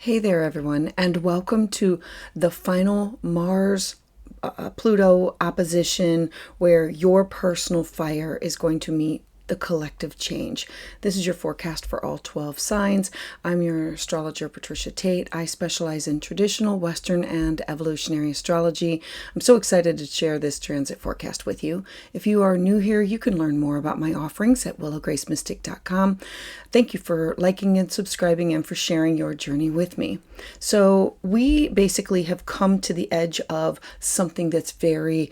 Hey there, everyone, and welcome to the final Mars Pluto opposition where your personal fire is going to meet the collective change. This is your forecast for all 12 signs. I'm your astrologer, Patricia Tate. I specialize in traditional, Western, and evolutionary astrology. I'm so excited to share this transit forecast with you. If you are new here, you can learn more about my offerings at willowgracemystic.com. Thank you for liking and subscribing and for sharing your journey with me. So we basically have come to the edge of something that's very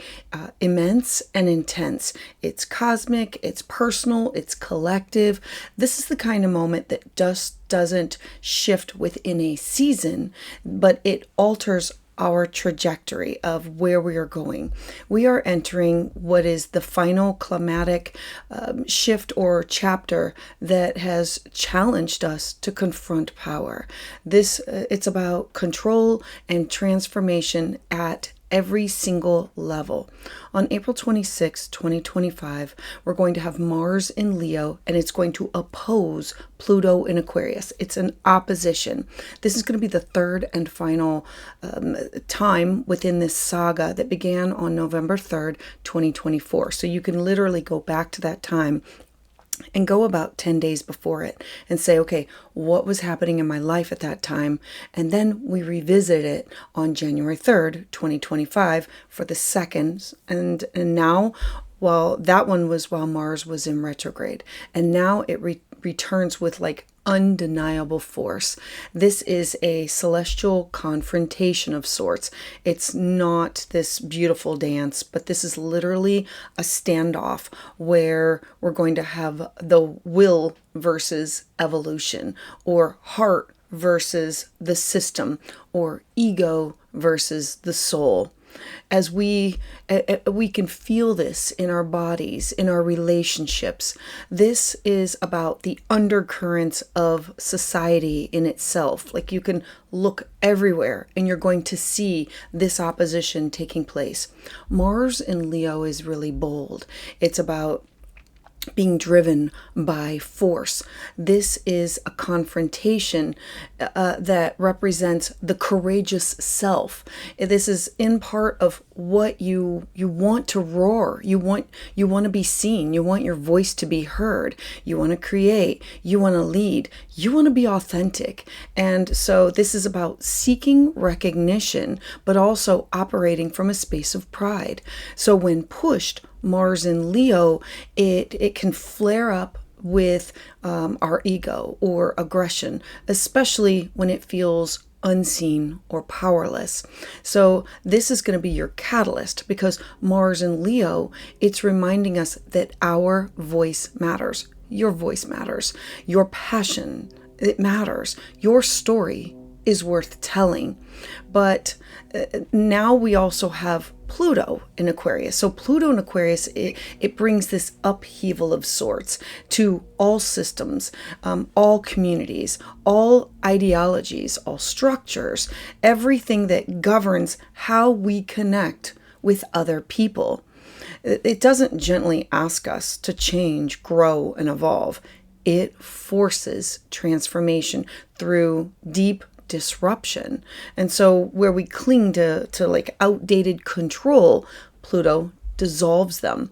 immense and intense. It's cosmic, it's personal, it's collective. This is the kind of moment that just doesn't shift within a season, but it alters our trajectory of where we are going. We are entering what is the final climatic shift or chapter that has challenged us to confront power. It's about control and transformation at every single level. On April 26, 2025, we're going to have Mars in Leo, and it's going to oppose Pluto in Aquarius. It's an opposition. This is going to be the third and final time within this saga that began on November 3rd, 2024. So you can literally go back to that time and go about 10 days before it and say, okay, what was happening in my life at that time? And then we revisit it on January 3rd, 2025 for the second. And now, well, that one was while Mars was in retrograde. And now it returns with like undeniable force. This is a celestial confrontation of sorts. It's not this beautiful dance, but this is literally a standoff where we're going to have the will versus evolution, or heart versus the system, or ego versus the soul. As we can feel this in our bodies, in our relationships. This is about the undercurrents of society in itself. Like, you can look everywhere and you're going to see this opposition taking place. Mars in Leo is really bold. It's about being driven by force. This is a confrontation that represents the courageous self. This is in part of what you want to roar. You want to be seen. You want your voice to be heard. You want to create. You want to lead. You want to be authentic. And so this is about seeking recognition, but also operating from a space of pride. So when pushed, Mars in Leo, it can flare up with our ego or aggression, especially when it feels unseen or powerless. So this is going to be your catalyst, because Mars in Leo, it's reminding us that our voice matters. Your voice matters. Your passion, it matters. Your story is worth telling. But now we also have Pluto in Aquarius. So Pluto in Aquarius, it brings this upheaval of sorts to all systems, all communities, all ideologies, all structures, everything that governs how we connect with other people. It doesn't gently ask us to change, grow, and evolve. It forces transformation through deep disruption. And so where we cling to like outdated control, Pluto dissolves them.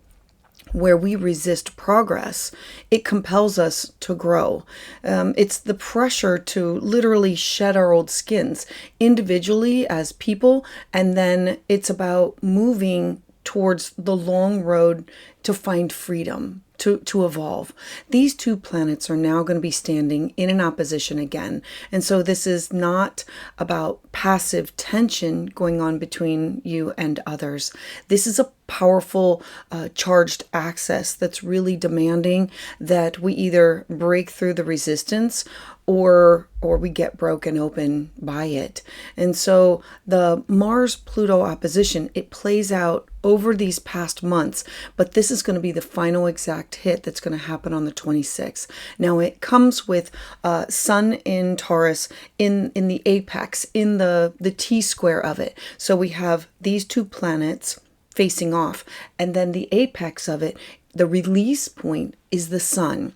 Where we resist progress, it compels us to grow. It's the pressure to literally shed our old skins individually as people, and then it's about moving towards the long road to find freedom, to evolve. These two planets are now going to be standing in an opposition again. And so this is not about passive tension going on between you and others. This is a powerful charged access that's really demanding that we either break through the resistance or we get broken open by it. And so the Mars-Pluto opposition, it plays out over these past months, but this is going to be the final exact hit that's going to happen on the 26th. Now it comes with Sun in Taurus in the apex, in the T-square of it. So we have these two planets facing off, and then the apex of it, the release point, is the Sun.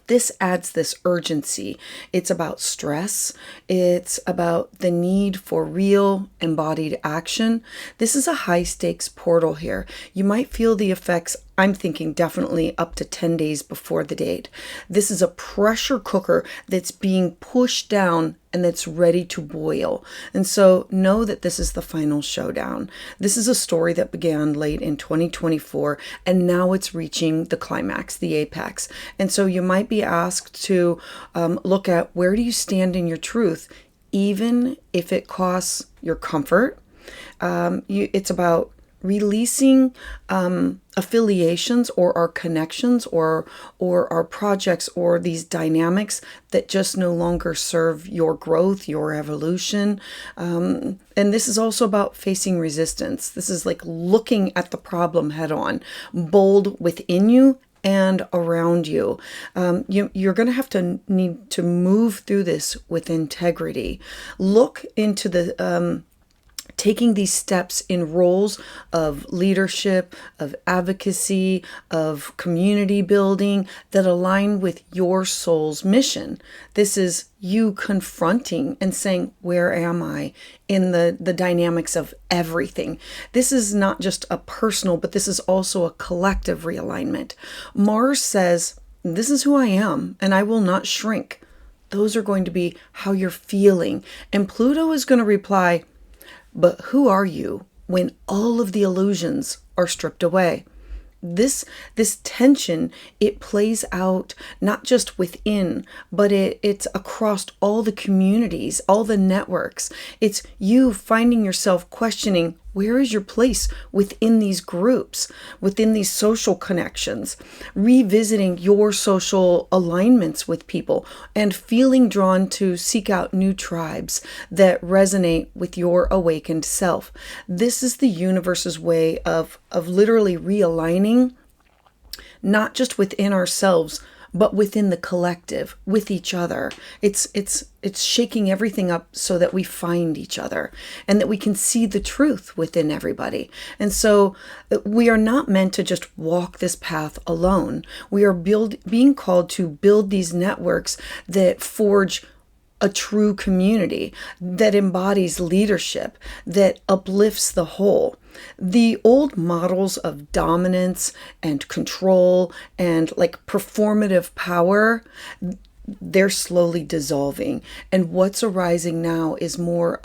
This adds this urgency. It's about stress. It's about the need for real embodied action. This is a high stakes portal here. You might feel the effects, I'm thinking definitely up to 10 days before the date. This is a pressure cooker that's being pushed down and that's ready to boil. And so know that this is the final showdown. This is a story that began late in 2024, and now it's reaching the climax, the apex. And so you might be asked to look at, where do you stand in your truth, even if it costs your comfort. It's about releasing affiliations or our connections or our projects or these dynamics that just no longer serve your growth, your evolution. And this is also about facing resistance. This is like looking at the problem head on, bold within you and around you. You're going to have to need to move through this with integrity. Look into the taking these steps in roles of leadership, of advocacy, of community building that align with your soul's mission. This is you confronting and saying, where am I in the dynamics of everything? This is not just a personal, but this is also a collective realignment. Mars says, this is who I am, and I will not shrink. Those are going to be how you're feeling. And Pluto is going to reply, but who are you when all of the illusions are stripped away? This tension, it plays out not just within, but it's across all the communities, all the networks. It's you finding yourself questioning, where is your place within these groups, within these social connections, revisiting your social alignments with people, and feeling drawn to seek out new tribes that resonate with your awakened self. This is the universe's way of literally realigning, not just within ourselves, but within the collective, with each other. It's shaking everything up so that we find each other and that we can see the truth within everybody. And so we are not meant to just walk this path alone. We are being called to build these networks that forge a true community, that embodies leadership, that uplifts the whole. The old models of dominance and control and like performative power, they're slowly dissolving. And what's arising now is more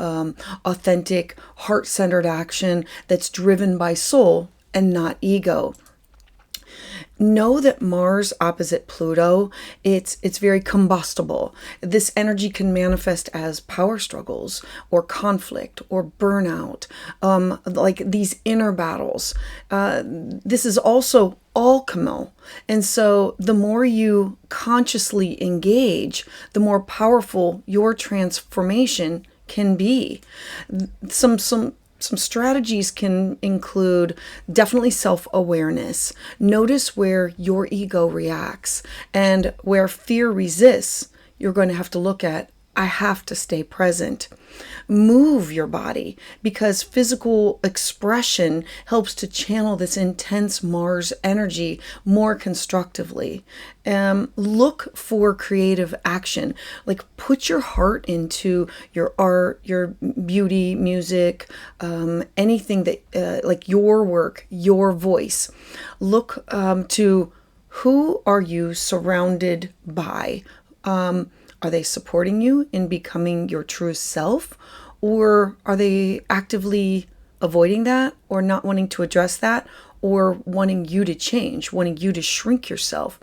authentic, heart-centered action that's driven by soul and not ego. Know that Mars opposite Pluto, it's very combustible. This energy can manifest as power struggles or conflict or burnout, like these inner battles. This is also alchemy. And so the more you consciously engage, the more powerful your transformation can be. Some strategies can include definitely self-awareness. Notice where your ego reacts, and where fear resists, you're going to have to look at, I have to stay present. Move your body, because physical expression helps to channel this intense Mars energy more constructively. Look for creative action, like put your heart into your art, your beauty, music, anything that like your work, your voice. Look to who are you surrounded by? Are they supporting you in becoming your true self? Or are they actively avoiding that, or not wanting to address that, or wanting you to change, wanting you to shrink yourself?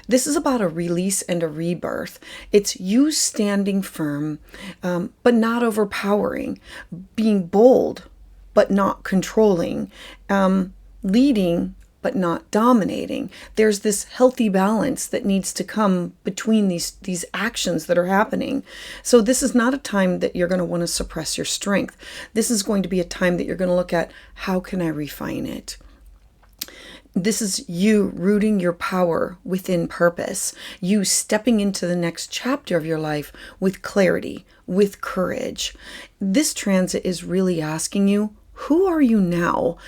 This is about a release and a rebirth. It's you standing firm, but not overpowering, being bold, but not controlling, leading, but not dominating. There's this healthy balance that needs to come between these actions that are happening. So this is not a time that you're going to want to suppress your strength. This is going to be a time that you're going to look at, how can I refine it? This is you rooting your power within purpose, you stepping into the next chapter of your life with clarity, with courage. This transit is really asking you, who are you now?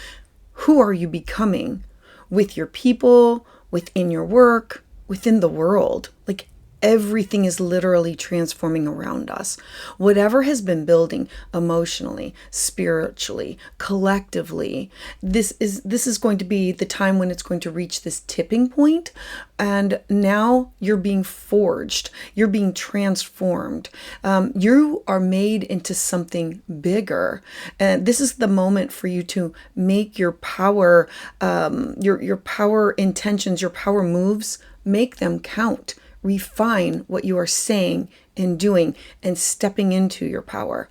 Who are you becoming? With your people, within your work, within the world. Like, everything is literally transforming around us. Whatever has been building emotionally, spiritually, collectively, this is going to be the time when it's going to reach this tipping point. And now you're being forged. You're being transformed. You are made into something bigger. And this is the moment for you to make your power, your power intentions, your power moves, make them count. Refine what you are saying and doing and stepping into your power.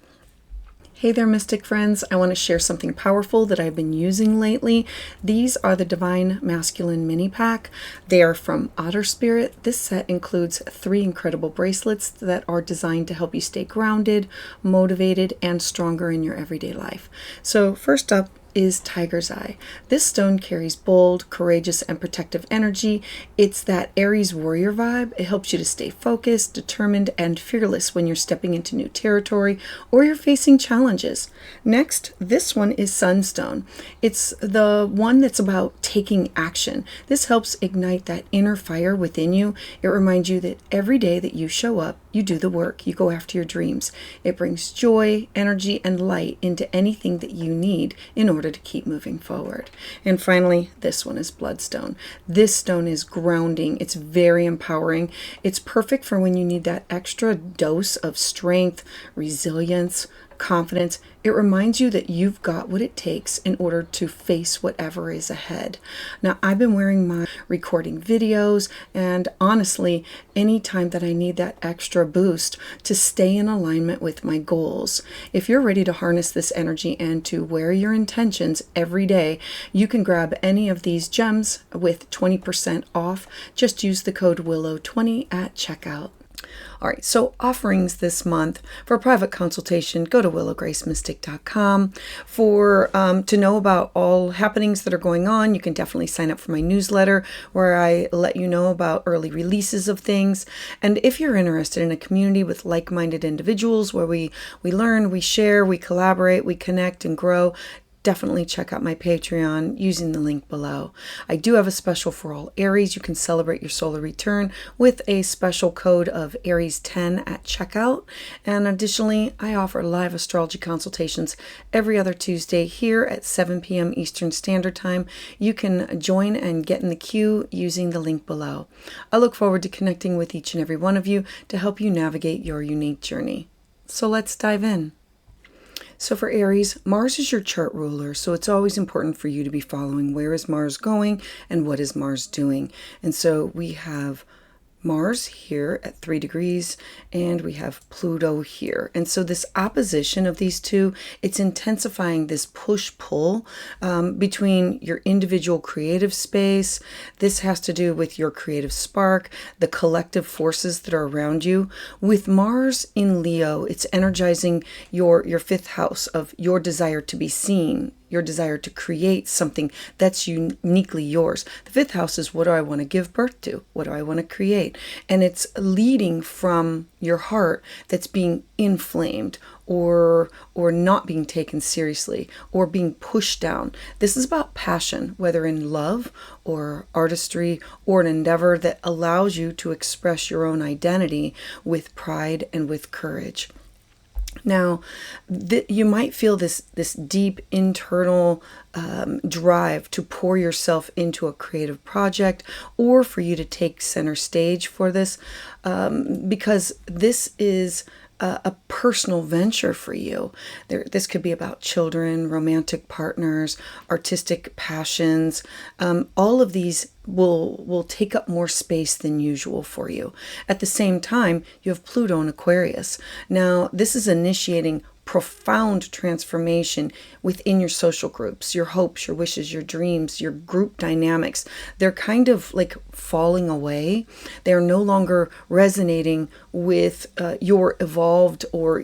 Hey there, mystic friends. I want to share something powerful that I've been using lately. These are the Divine Masculine Mini Pack. They are from Otterspirit. This set includes 3 incredible bracelets that are designed to help you stay grounded, motivated, and stronger in your everyday life. So first up is Tiger's Eye. This stone carries bold, courageous, and protective energy. It's that Aries warrior vibe. It helps you to stay focused, determined, and fearless when you're stepping into new territory or you're facing challenges. Next, this one is Sunstone. It's the one that's about taking action. This helps ignite that inner fire within you. It reminds you that every day that you show up, you do the work, you go after your dreams. It brings joy, energy, and light into anything that you need in order to keep moving forward. And finally, this one is Bloodstone. This stone is grounding. It's very empowering. It's perfect for when you need that extra dose of strength, resilience, confidence. It reminds you that you've got what it takes in order to face whatever is ahead. Now, I've been wearing mine recording videos, and honestly, anytime that I need that extra boost to stay in alignment with my goals. If you're ready to harness this energy and to wear your intentions every day, you can grab any of these gems with 20% off. Just use the code WILLOW20 at checkout. All right, so offerings this month. For a private consultation, go to willowgracemystic.com. To know about all happenings that are going on, you can definitely sign up for my newsletter where I let you know about early releases of things. And if you're interested in a community with like-minded individuals where we learn, we share, we collaborate, we connect and grow, definitely check out my Patreon using the link below. I do have a special for all Aries. You can celebrate your solar return with a special code of Aries10 at checkout. And additionally, I offer live astrology consultations every other Tuesday here at 7 p.m. Eastern Standard Time. You can join and get in the queue using the link below. I look forward to connecting with each and every one of you to help you navigate your unique journey. So let's dive in. So for Aries, Mars is your chart ruler, so it's always important for you to be following where is Mars going and what is Mars doing. And so we have Mars here at 3 degrees and we have Pluto here. And so this opposition of these two, it's intensifying this push-pull between your individual creative space. This has to do with your creative spark, the collective forces that are around you. With Mars in Leo, it's energizing your 5th house of your desire to be seen, your desire to create something that's uniquely yours. The 5th house is, what do I want to give birth to? What do I want to create? And it's leading from your heart that's being inflamed or not being taken seriously or being pushed down. This is about passion, whether in love or artistry or an endeavor that allows you to express your own identity with pride and with courage. Now, you might feel this deep internal drive to pour yourself into a creative project or for you to take center stage for this because this is a personal venture for you. This could be about children, romantic partners, artistic passions. All of these will take up more space than usual for you. At the same time, you have Pluto in Aquarius. Now, this is initiating profound transformation within your social groups, your hopes, your wishes, your dreams, your group dynamics. They're kind of like falling away. They're no longer resonating with your evolved or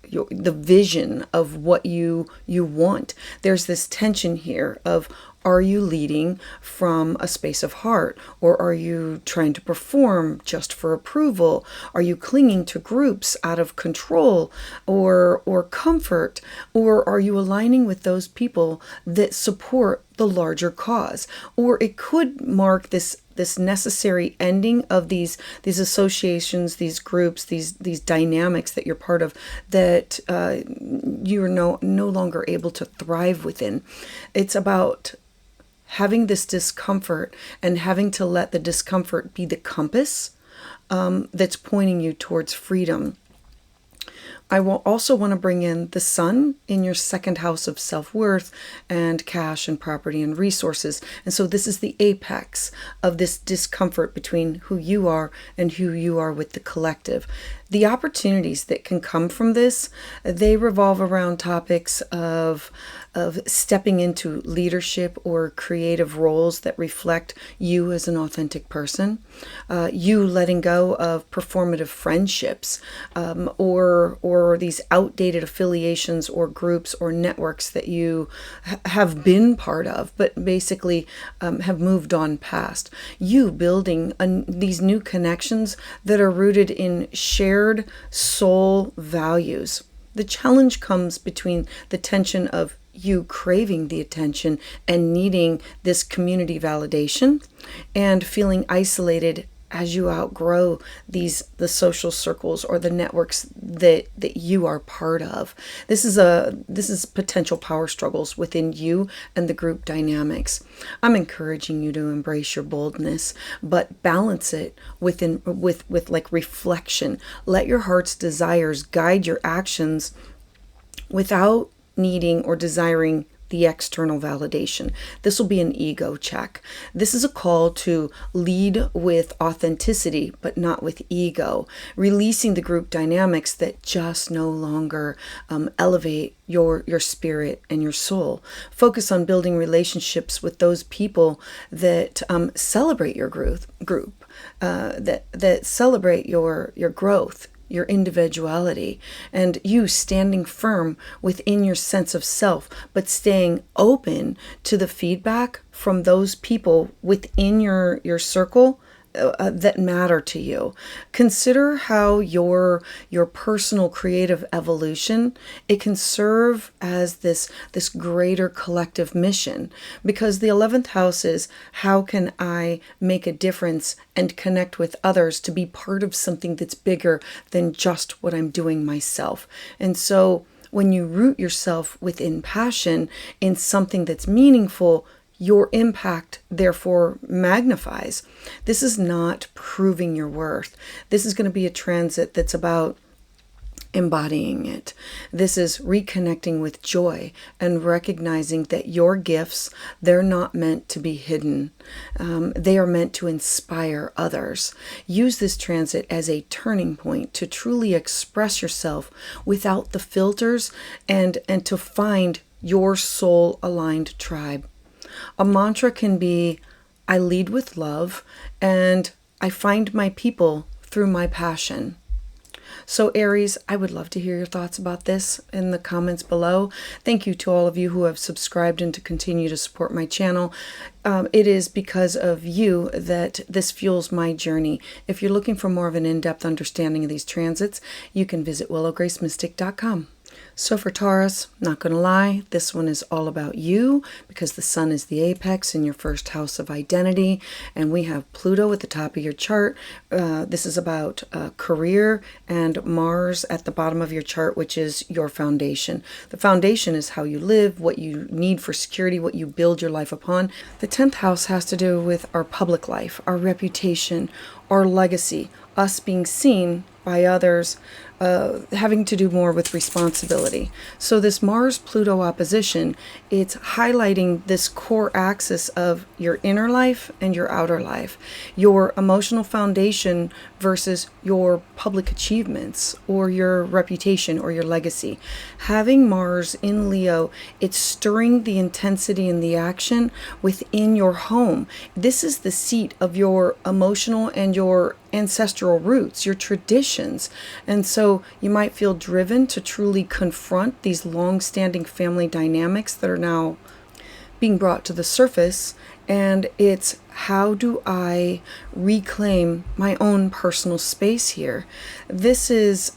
the vision of what you want. There's this tension here of, are you leading from a space of heart, or are you trying to perform just for approval? Are you clinging to groups out of control or comfort, or are you aligning with those people that support the larger cause? Or it could mark this this necessary ending of these associations, these groups, these dynamics that you're part of, that you are no longer able to thrive within. It's about having this discomfort and having to let the discomfort be the compass that's pointing you towards freedom. I will also want to bring in the sun in your second house of self-worth and cash and property and resources. And so this is the apex of this discomfort between who you are and who you are with the collective. The opportunities that can come from this, they revolve around topics of stepping into leadership or creative roles that reflect you as an authentic person, you letting go of performative friendships, or these outdated affiliations or groups or networks that you have been part of, but basically have moved on past. You building these new connections that are rooted in shared soul values. The challenge comes between the tension of you craving the attention and needing this community validation, and feeling isolated as you outgrow the social circles or the networks that you are part of. This is potential power struggles within you and the group dynamics. I'm encouraging you to embrace your boldness, but balance it with like reflection. Let your heart's desires guide your actions without needing or desiring the external validation. This will be an ego check. This is a call to lead with authenticity, but not with ego, releasing the group dynamics that just no longer elevate your spirit and your soul. Focus on building relationships with those people that celebrate your group, that celebrate your growth, your individuality, and you standing firm within your sense of self, but staying open to the feedback from those people within your circle that matter to you. Consider how your personal creative evolution, it can serve as this greater collective mission, because the 11th house is, how can I make a difference and connect with others to be part of something that's bigger than just what I'm doing myself. And so when you root yourself within passion in something that's meaningful, your impact therefore magnifies. This is not proving your worth. This is going to be a transit that's about embodying it. This is reconnecting with joy and recognizing that your gifts, they're not meant to be hidden. They are meant to inspire others. Use this transit as a turning point to truly express yourself without the filters and to find your soul-aligned tribe. A mantra can be, I lead with love and I find my people through my passion. So Aries, I would love to hear your thoughts about this in the comments below. Thank you to all of you who have subscribed and to continue to support my channel. It is because of you that this fuels my journey. If you're looking for more of an in-depth understanding of these transits, you can visit willowgracemystic.com. So for Taurus, not going to lie, this one is all about you, because the sun is the apex in your first house of identity, and we have Pluto at the top of your chart. This is about career, and Mars at the bottom of your chart, which is your foundation. The foundation is how you live, what you need for security, what you build your life upon. The 10th house has to do with our public life, our reputation, our legacy, us being seen by others, having to do more with responsibility. So this Mars-Pluto opposition, it's highlighting this core axis of your inner life and your outer life, your emotional foundation versus your public achievements or your reputation or your legacy. Having Mars in Leo, it's stirring the intensity and the action within your home. This is the seat of your emotional and your ancestral roots, your traditions. And so you might feel driven to truly confront these long-standing family dynamics that are now being brought to the surface. And it's, how do I reclaim my own personal space here? This is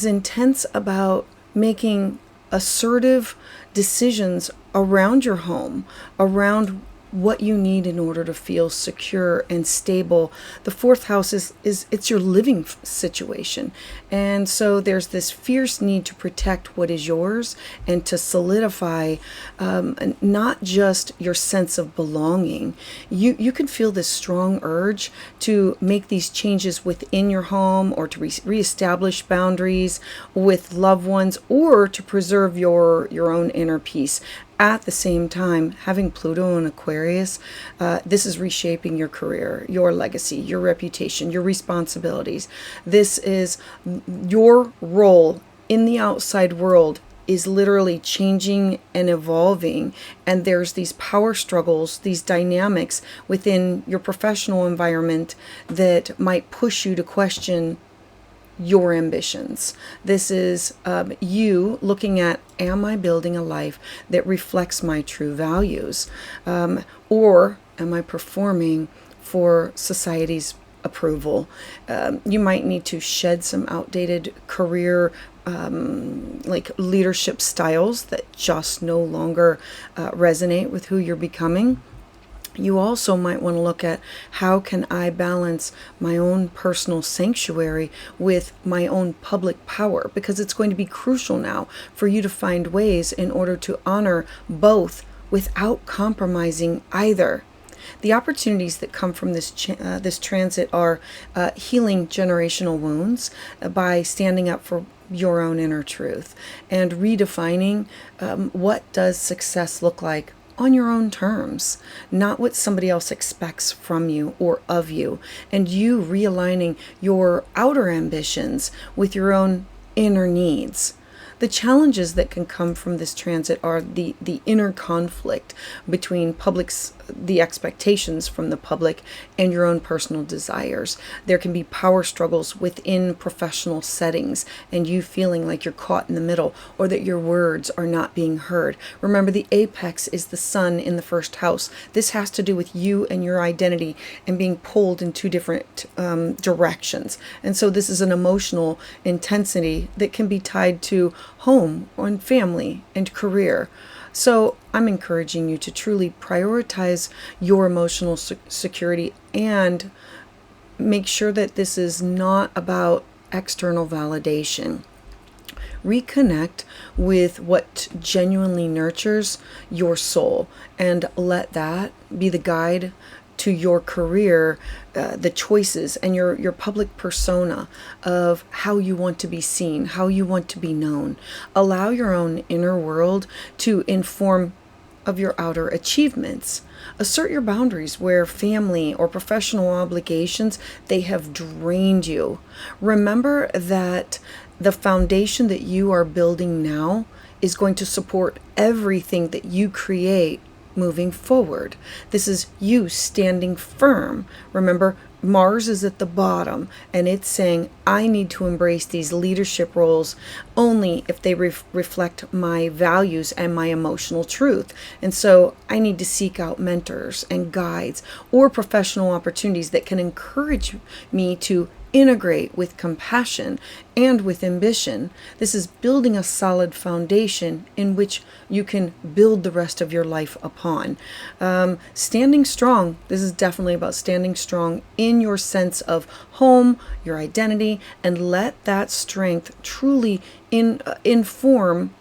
intense about making assertive decisions around your home, around what you need in order to feel secure and stable. The fourth house is it's your living situation. And so there's this fierce need to protect what is yours and to solidify not just your sense of belonging. You can feel this strong urge to make these changes within your home, or to reestablish boundaries with loved ones, or to preserve your own inner peace. At the same time, having Pluto in Aquarius, this is reshaping your career, your legacy, your reputation, your responsibilities. This is your role in the outside world is literally changing and evolving, and there's these power struggles, these dynamics within your professional environment that might push you to question your ambitions. This is you looking at, am I building a life that reflects my true values? Or am I performing for society's approval? You might need to shed some outdated career like leadership styles that just no longer resonate with who you're becoming. You also might want to look at, how can I balance my own personal sanctuary with my own public power? Because it's going to be crucial now for you to find ways in order to honor both without compromising either. The opportunities that come from this transit are healing generational wounds by standing up for your own inner truth and redefining what does success look like on your own terms, not what somebody else expects from you or of you, and you realigning your outer ambitions with your own inner needs. The challenges that can come from this transit are the inner conflict between the expectations from the public and your own personal desires. There can be power struggles within professional settings and you feeling like you're caught in the middle, or that your words are not being heard. Remember, the apex is the sun in the first house. This has to do with you and your identity and being pulled in two different directions. And so this is an emotional intensity that can be tied to home and family and career. So I'm encouraging you to truly prioritize your emotional security and make sure that this is not about external validation. Reconnect with what genuinely nurtures your soul and let that be the guide to your career, the choices and your public persona of how you want to be seen, how you want to be known. Allow your own inner world to inform of your outer achievements. Assert your boundaries where family or professional obligations, they have drained you. Remember that the foundation that you are building now is going to support everything that you create moving forward. This is you standing firm. Remember, Mars is at the bottom and it's saying, I need to embrace these leadership roles only if they reflect my values and my emotional truth. And so I need to seek out mentors and guides or professional opportunities that can encourage me to integrate with compassion and with ambition. This is building a solid foundation in which you can build the rest of your life upon. Standing strong, this is definitely about standing strong in your sense of home, your identity, and let that strength truly inform.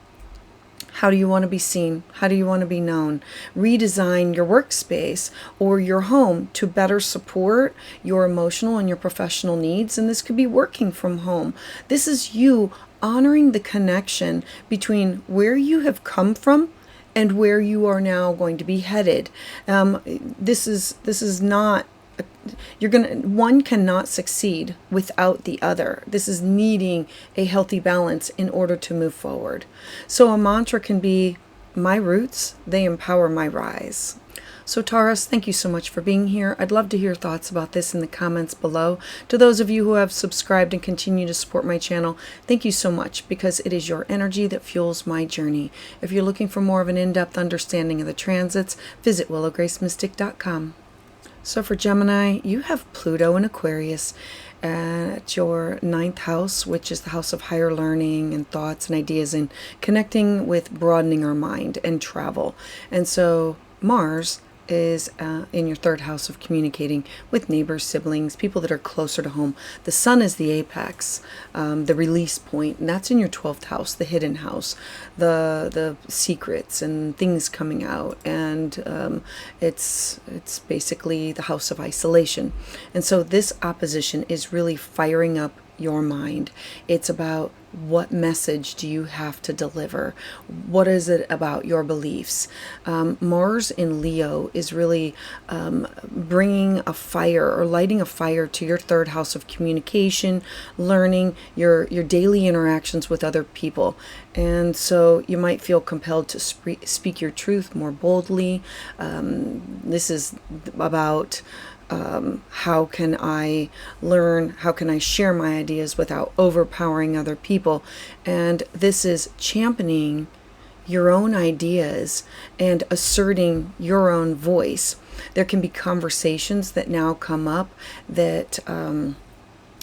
How do you want to be seen? How do you want to be known? Redesign your workspace or your home to better support your emotional and your professional needs. And this could be working from home. This is you honoring the connection between where you have come from and where you are now going to be headed. This is not. One cannot succeed without the other. This is needing a healthy balance in order to move forward. So a mantra can be, my roots, they empower my rise. So Taurus, thank you so much for being here. I'd love to hear thoughts about this in the comments below. To those of you who have subscribed and continue to support my channel, thank you so much, because it is your energy that fuels my journey. If you're looking for more of an in-depth understanding of the transits, visit willowgracemystic.com. So for Gemini, you have Pluto in Aquarius at your 9th house, which is the house of higher learning and thoughts and ideas and connecting with broadening our mind and travel. And so Mars is in your third house of communicating with neighbors, siblings, people that are closer to home. The sun is the apex, the release point, and that's in your 12th house, the hidden house, the secrets and things coming out, and it's basically the house of isolation. And so this opposition is really firing up your mind. It's about, what message do you have to deliver? What is it about your beliefs? Mars in Leo is really bringing a fire or lighting a fire to your third house of communication, learning, your daily interactions with other people. And so you might feel compelled to speak your truth more boldly. This is about how can I learn? How can I share my ideas without overpowering other people? And this is championing your own ideas and asserting your own voice. There can be conversations that now come up that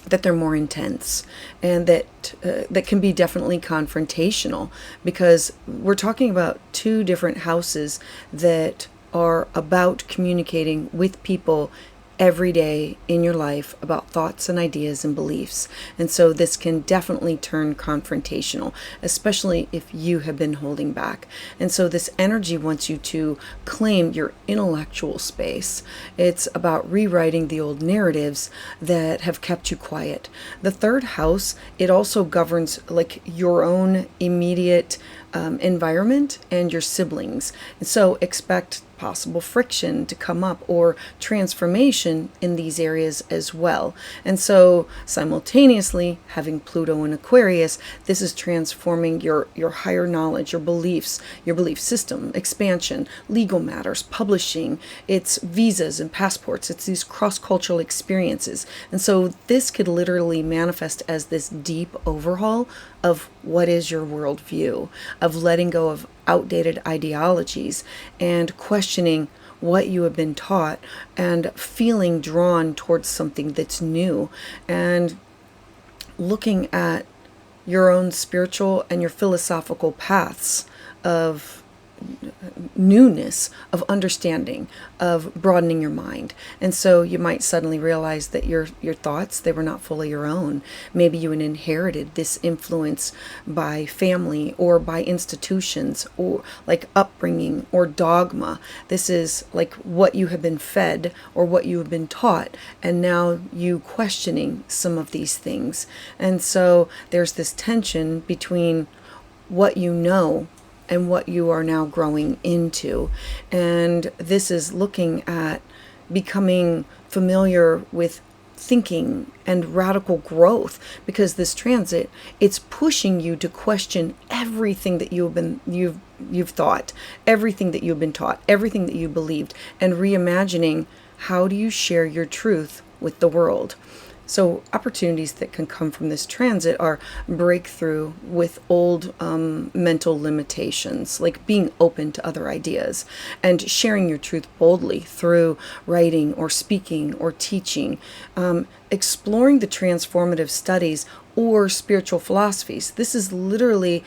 they're more intense, and that can be definitely confrontational, because we're talking about two different houses that are about communicating with people every day in your life about thoughts and ideas and beliefs. And so this can definitely turn confrontational, especially if you have been holding back. And so this energy wants you to claim your intellectual space. It's about rewriting the old narratives that have kept you quiet. The third house, it also governs like your own immediate environment and your siblings. And so expect possible friction to come up or transformation in these areas as well. And so simultaneously, having Pluto in Aquarius, this is transforming your higher knowledge, your beliefs, your belief system, expansion, legal matters, publishing, it's visas and passports, it's these cross-cultural experiences. And so this could literally manifest as this deep overhaul of what is your worldview, of letting go of outdated ideologies and questioning what you have been taught and feeling drawn towards something that's new, and looking at your own spiritual and your philosophical paths of newness, of understanding, of broadening your mind. And so you might suddenly realize that your thoughts, they were not fully your own. Maybe you inherited this influence by family or by institutions, or like upbringing or dogma. This is like what you have been fed or what you have been taught, and now you questioning some of these things. And so there's this tension between what you know and what you are now growing into. And this is looking at becoming familiar with thinking and radical growth, because this transit, it's pushing you to question everything that you've thought, everything that you've been taught, everything that you believed, and reimagining, how do you share your truth with the world? So opportunities that can come from this transit are breakthrough with old mental limitations, like being open to other ideas and sharing your truth boldly through writing or speaking or teaching, exploring the transformative studies or spiritual philosophies. This is literally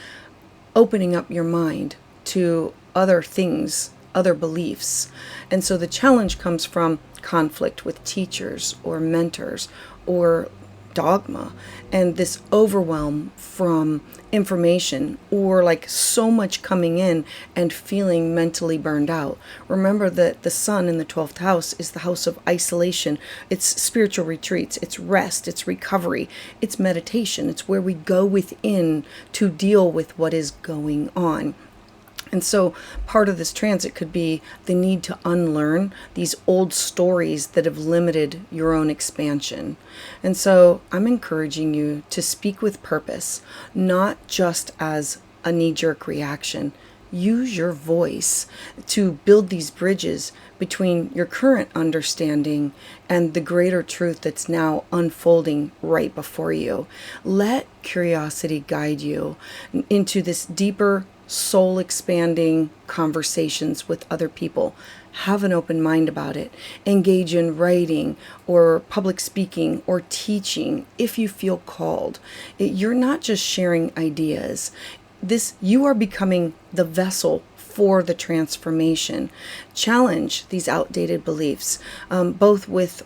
opening up your mind to other things, other beliefs. And so the challenge comes from conflict with teachers or mentors or dogma, and this overwhelm from information, or like so much coming in and feeling mentally burned out. Remember that the sun in the 12th house is the house of isolation. It's spiritual retreats, it's rest, it's recovery, it's meditation. It's where we go within to deal with what is going on. And so part of this transit could be the need to unlearn these old stories that have limited your own expansion. And so I'm encouraging you to speak with purpose, not just as a knee-jerk reaction. Use your voice to build these bridges between your current understanding and the greater truth that's now unfolding right before you. Let curiosity guide you into this deeper, soul expanding conversations with other people. Have an open mind about it. Engage in writing or public speaking or teaching if you feel called. You're not just sharing ideas. You are becoming the vessel for the transformation. Challenge these outdated beliefs, both with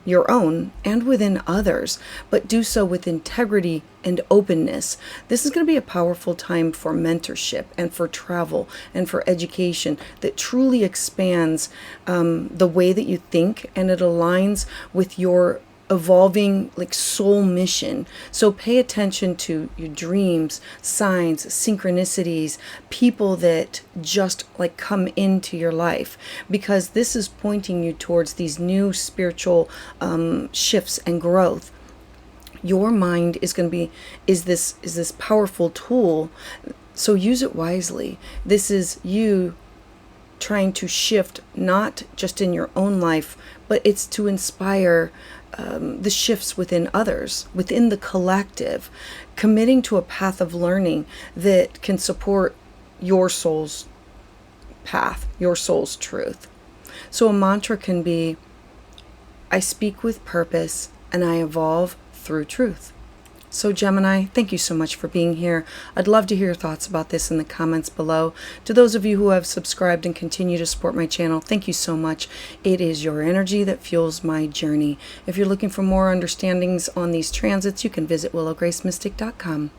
your own and within others, but do so with integrity and openness. This is going to be a powerful time for mentorship and for travel and for education that truly expands the way that you think, and it aligns with your evolving like soul mission. So pay attention to your dreams, signs, synchronicities, people that just like come into your life, because this is pointing you towards these new spiritual shifts and growth. Your mind is going to be is this powerful tool, so use it wisely. This is you trying to shift, not just in your own life, but it's to inspire the shifts within others, within the collective, committing to a path of learning that can support your soul's path, your soul's truth. So a mantra can be, I speak with purpose and I evolve through truth. So Gemini, thank you so much for being here. I'd love to hear your thoughts about this in the comments below. To those of you who have subscribed and continue to support my channel, thank you so much. It is your energy that fuels my journey. If you're looking for more understandings on these transits, you can visit willowgracemystic.com.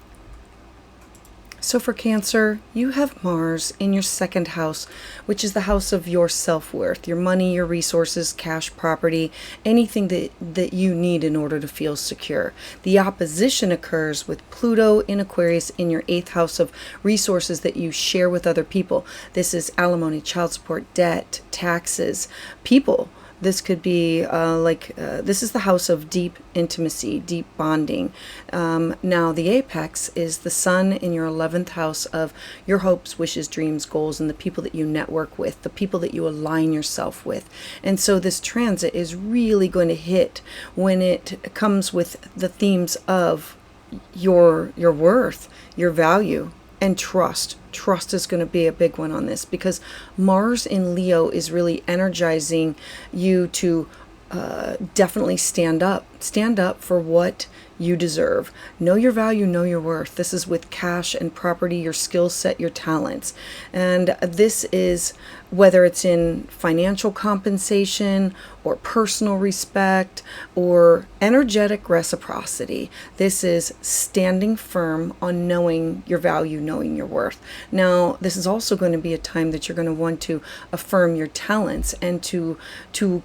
So for Cancer, you have Mars in your second house, which is the house of your self-worth, your money, your resources, cash, property, anything that you need in order to feel secure. The opposition occurs with Pluto in Aquarius in your 8th house of resources that you share with other people. This is alimony, child support, debt, taxes, people. This could be this is the house of deep intimacy, deep bonding. Now the apex is the sun in your 11th house of your hopes, wishes, dreams, goals, and the people that you network with, the people that you align yourself with. And so this transit is really going to hit when it comes with the themes of your worth, your value, and trust. Trust is going to be a big one on this, because Mars in Leo is really energizing you to definitely stand up for what you deserve. Know your value, know your worth. This is with cash and property, your skill set, your talents. And this is whether it's in financial compensation or personal respect or energetic reciprocity. This is standing firm on knowing your value, knowing your worth. Now, this is also going to be a time that you're going to want to affirm your talents and to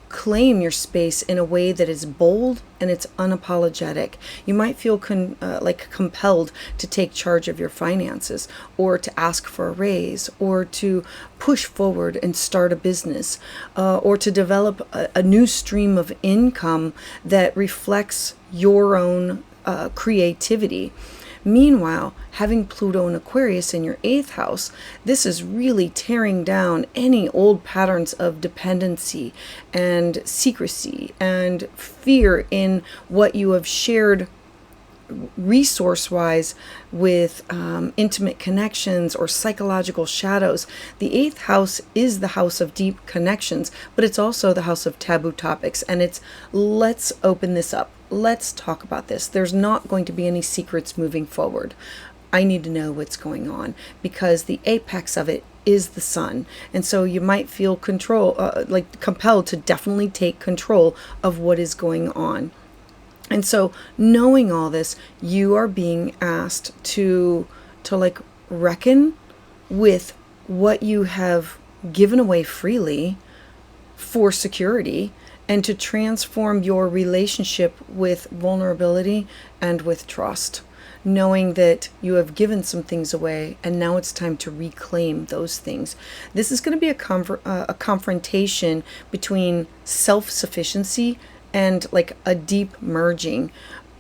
claim your space in a way that is bold and it's unapologetic. You might feel compelled to take charge of your finances, or to ask for a raise, or to push forward and start a business, or to develop a new stream of income that reflects your own creativity. Meanwhile, having Pluto and Aquarius in your 8th house, this is really tearing down any old patterns of dependency and secrecy and fear in what you have shared resource-wise with intimate connections or psychological shadows. The 8th house is the house of deep connections, but it's also the house of taboo topics, and it's let's open this up. Let's talk about this. There's not going to be any secrets moving forward. I need to know what's going on, because the apex of it is the sun. And so you might feel compelled to definitely take control of what is going on. And so knowing all this, you are being asked to reckon with what you have given away freely for security, and to transform your relationship with vulnerability and with trust, knowing that you have given some things away and now it's time to reclaim those things. This is going to be a confrontation between self-sufficiency and a deep merging.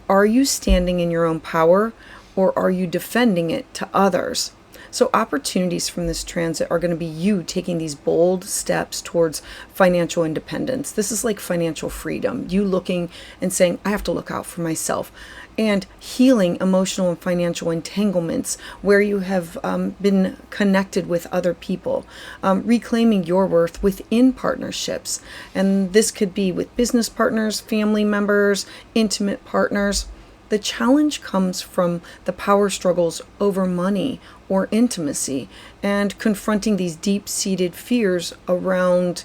Are you standing in your own power, or are you defending it to others? So opportunities from this transit are going to be you taking these bold steps towards financial independence. This is like financial freedom. You looking and saying, I have to look out for myself. And healing emotional and financial entanglements where you have been connected with other people. Reclaiming your worth within partnerships. And this could be with business partners, family members, intimate partners. The challenge comes from the power struggles over money or intimacy, and confronting these deep-seated fears around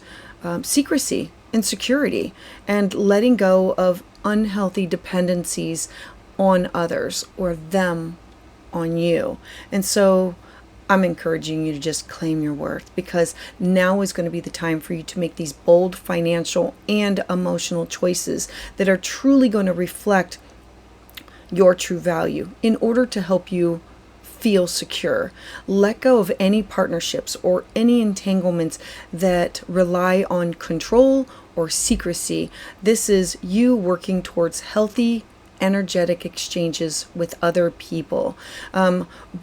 secrecy and security, and letting go of unhealthy dependencies on others or them on you. And so I'm encouraging you to just claim your worth, because now is going to be the time for you to make these bold financial and emotional choices that are truly going to reflect your true value in order to help you feel secure. Let go of any partnerships or any entanglements that rely on control or secrecy. This is you working towards healthy, energetic exchanges with other people,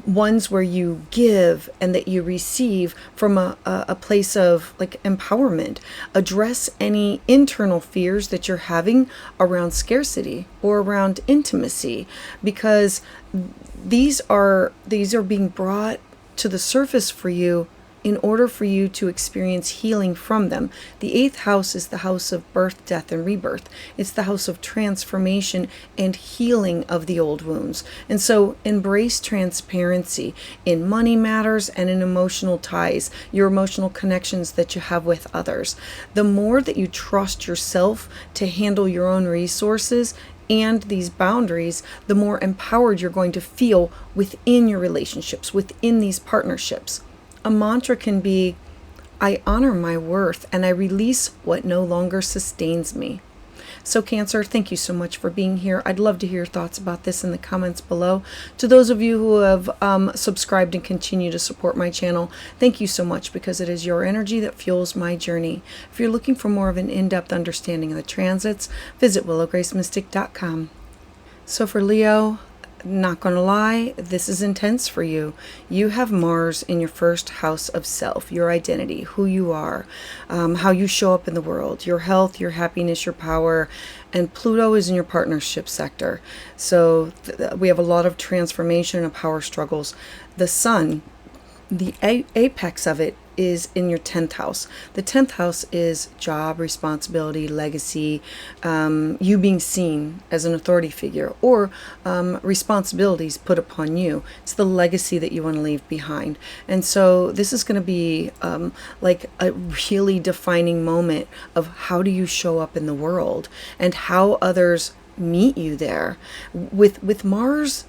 ones where you give and that you receive from a place of like empowerment. Address any internal fears that you're having around scarcity or around intimacy, because these are being brought to the surface for you in order for you to experience healing from them. The 8th house is the house of birth, death, and rebirth. It's the house of transformation and healing of the old wounds. And so embrace transparency in money matters and in emotional ties, your emotional connections that you have with others. The more that you trust yourself to handle your own resources and these boundaries, the more empowered you're going to feel within your relationships, within these partnerships. A mantra can be, I honor my worth and I release what no longer sustains me. So Cancer, thank you so much for being here. I'd love to hear your thoughts about this in the comments below. To those of you who have subscribed and continue to support my channel, thank you so much, because it is your energy that fuels my journey. If you're looking for more of an in-depth understanding of the transits, visit willowgracemystic.com. So for Leo, not gonna lie, this is intense for you. You have Mars in your first house of self, your identity, who you are, how you show up in the world, your health, your happiness, your power, and Pluto is in your partnership sector. So we have a lot of transformation and power struggles. The Sun, the apex of it, is in your 10th house. The 10th house is job, responsibility, legacy, you being seen as an authority figure, or responsibilities put upon you. It's the legacy that you want to leave behind. And so this is going to be like a really defining moment of how do you show up in the world and how others meet you there. With Mars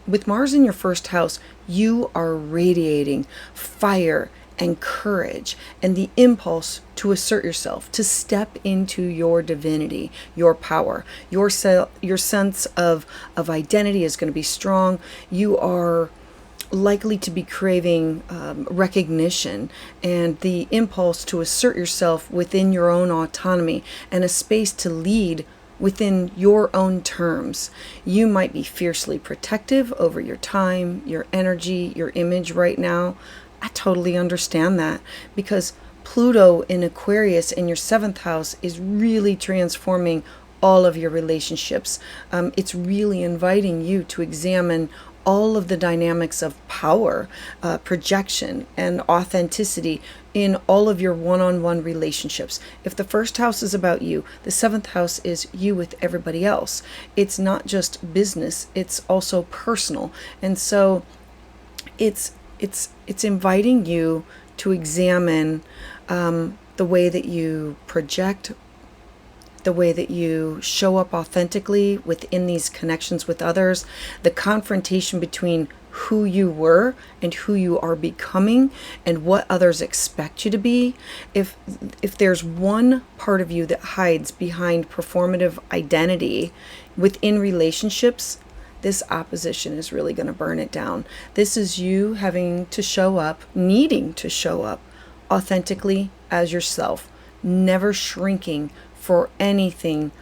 in your first house, you are radiating fire and courage and the impulse to assert yourself, to step into your divinity, your power. Your sense of identity is going to be strong. You are likely to be craving recognition and the impulse to assert yourself within your own autonomy and a space to lead within your own terms. You might be fiercely protective over your time, your energy, your image right now. I totally understand that, because Pluto in Aquarius in your 7th house is really transforming all of your relationships. It's really inviting you to examine all of the dynamics of power, projection, and authenticity in all of your one-on-one relationships. If the first house is about you, the 7th house is you with everybody else. It's not just business, it's also personal. And so it's inviting you to examine the way that you project, the way that you show up authentically within these connections with others, the confrontation between who you were and who you are becoming and what others expect you to be. If there's one part of you that hides behind performative identity within relationships, this opposition is really going to burn it down. This is you having to show up, needing to show up authentically as yourself, never shrinking for anything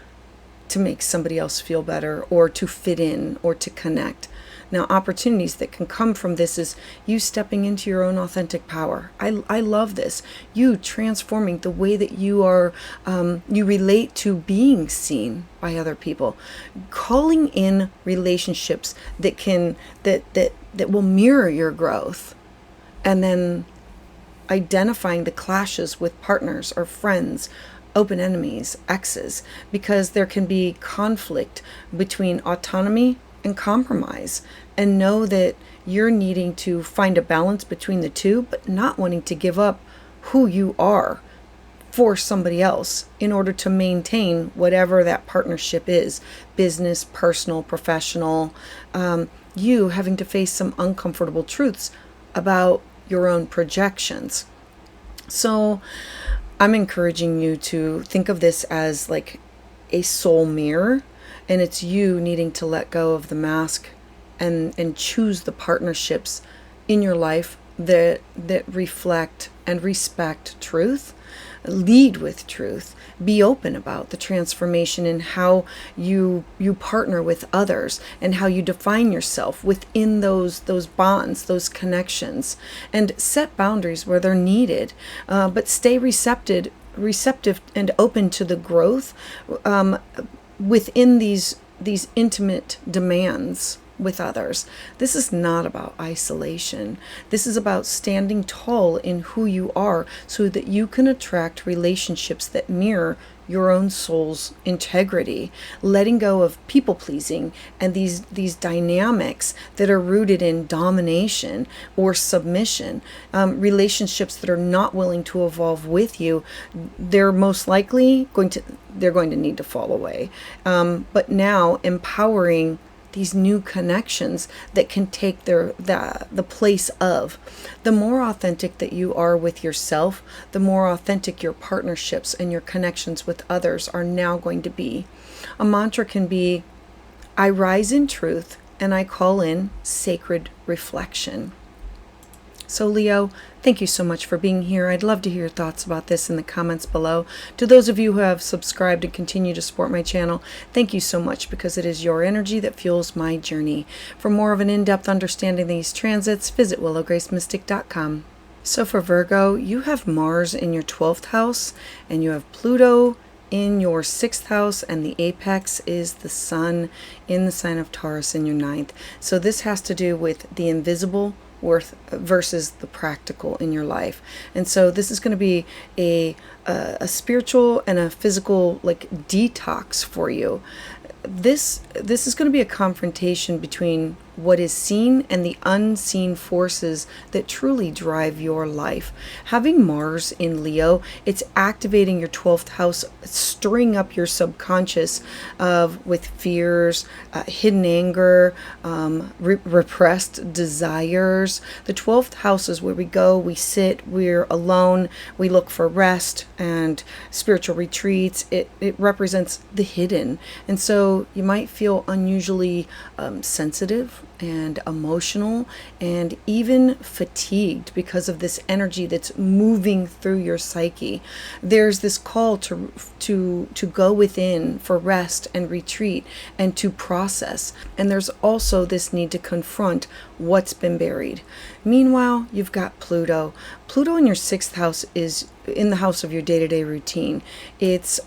to make somebody else feel better or to fit in or to connect. Now, opportunities that can come from this is you stepping into your own authentic power. I love this. You transforming the way that you are, you relate to being seen by other people. Calling in relationships that will mirror your growth. And then identifying the clashes with partners or friends open enemies, exes, because there can be conflict between autonomy and compromise. And know that you're needing to find a balance between the two, but not wanting to give up who you are for somebody else in order to maintain whatever that partnership is, business, personal, professional. You having to face some uncomfortable truths about your own projections. So I'm encouraging you to think of this as like a soul mirror, and it's you needing to let go of the mask and choose the partnerships in your life that reflect and respect truth, lead with truth, be open about the transformation in how you partner with others and how you define yourself within those bonds, those connections, and set boundaries where they're needed, but stay receptive and open to the growth within these intimate demands with others. This is not about isolation. This is about standing tall in who you are so that you can attract relationships that mirror your own soul's integrity, letting go of people pleasing and these dynamics that are rooted in domination or submission, relationships that are not willing to evolve with you. They're most likely going to need to fall away. But now empowering these new connections that can take the place of. The more authentic that you are with yourself, the more authentic your partnerships and your connections with others are now going to be. A mantra can be, I rise in truth and I call in sacred reflection. So Leo, thank you so much for being here. I'd love to hear your thoughts about this in the comments below. To those of you who have subscribed and continue to support my channel, thank you so much, because it is your energy that fuels my journey. For more of an in-depth understanding of these transits, visit willowgracemystic.com. So for Virgo, you have Mars in your 12th house and you have Pluto in your 6th house, and the apex is the sun in the sign of Taurus in your 9th. So this has to do with the invisible worth versus the practical in your life. And so this is going to be a spiritual and a physical like detox for you. This is going to be a confrontation between what is seen and the unseen forces that truly drive your life. Having Mars in Leo, it's activating your 12th house, stirring up your subconscious with fears, hidden anger, repressed desires. The 12th house is where we go, we sit, we're alone, we look for rest and spiritual retreats. It represents the hidden. And so you might feel unusually sensitive and emotional and even fatigued because of this energy that's moving through your psyche. There's this call to go within for rest and retreat and to process. And there's also this need to confront what's been buried. Meanwhile, you've got Pluto. Pluto in your 6th house is in the house of your day-to-day routine. It's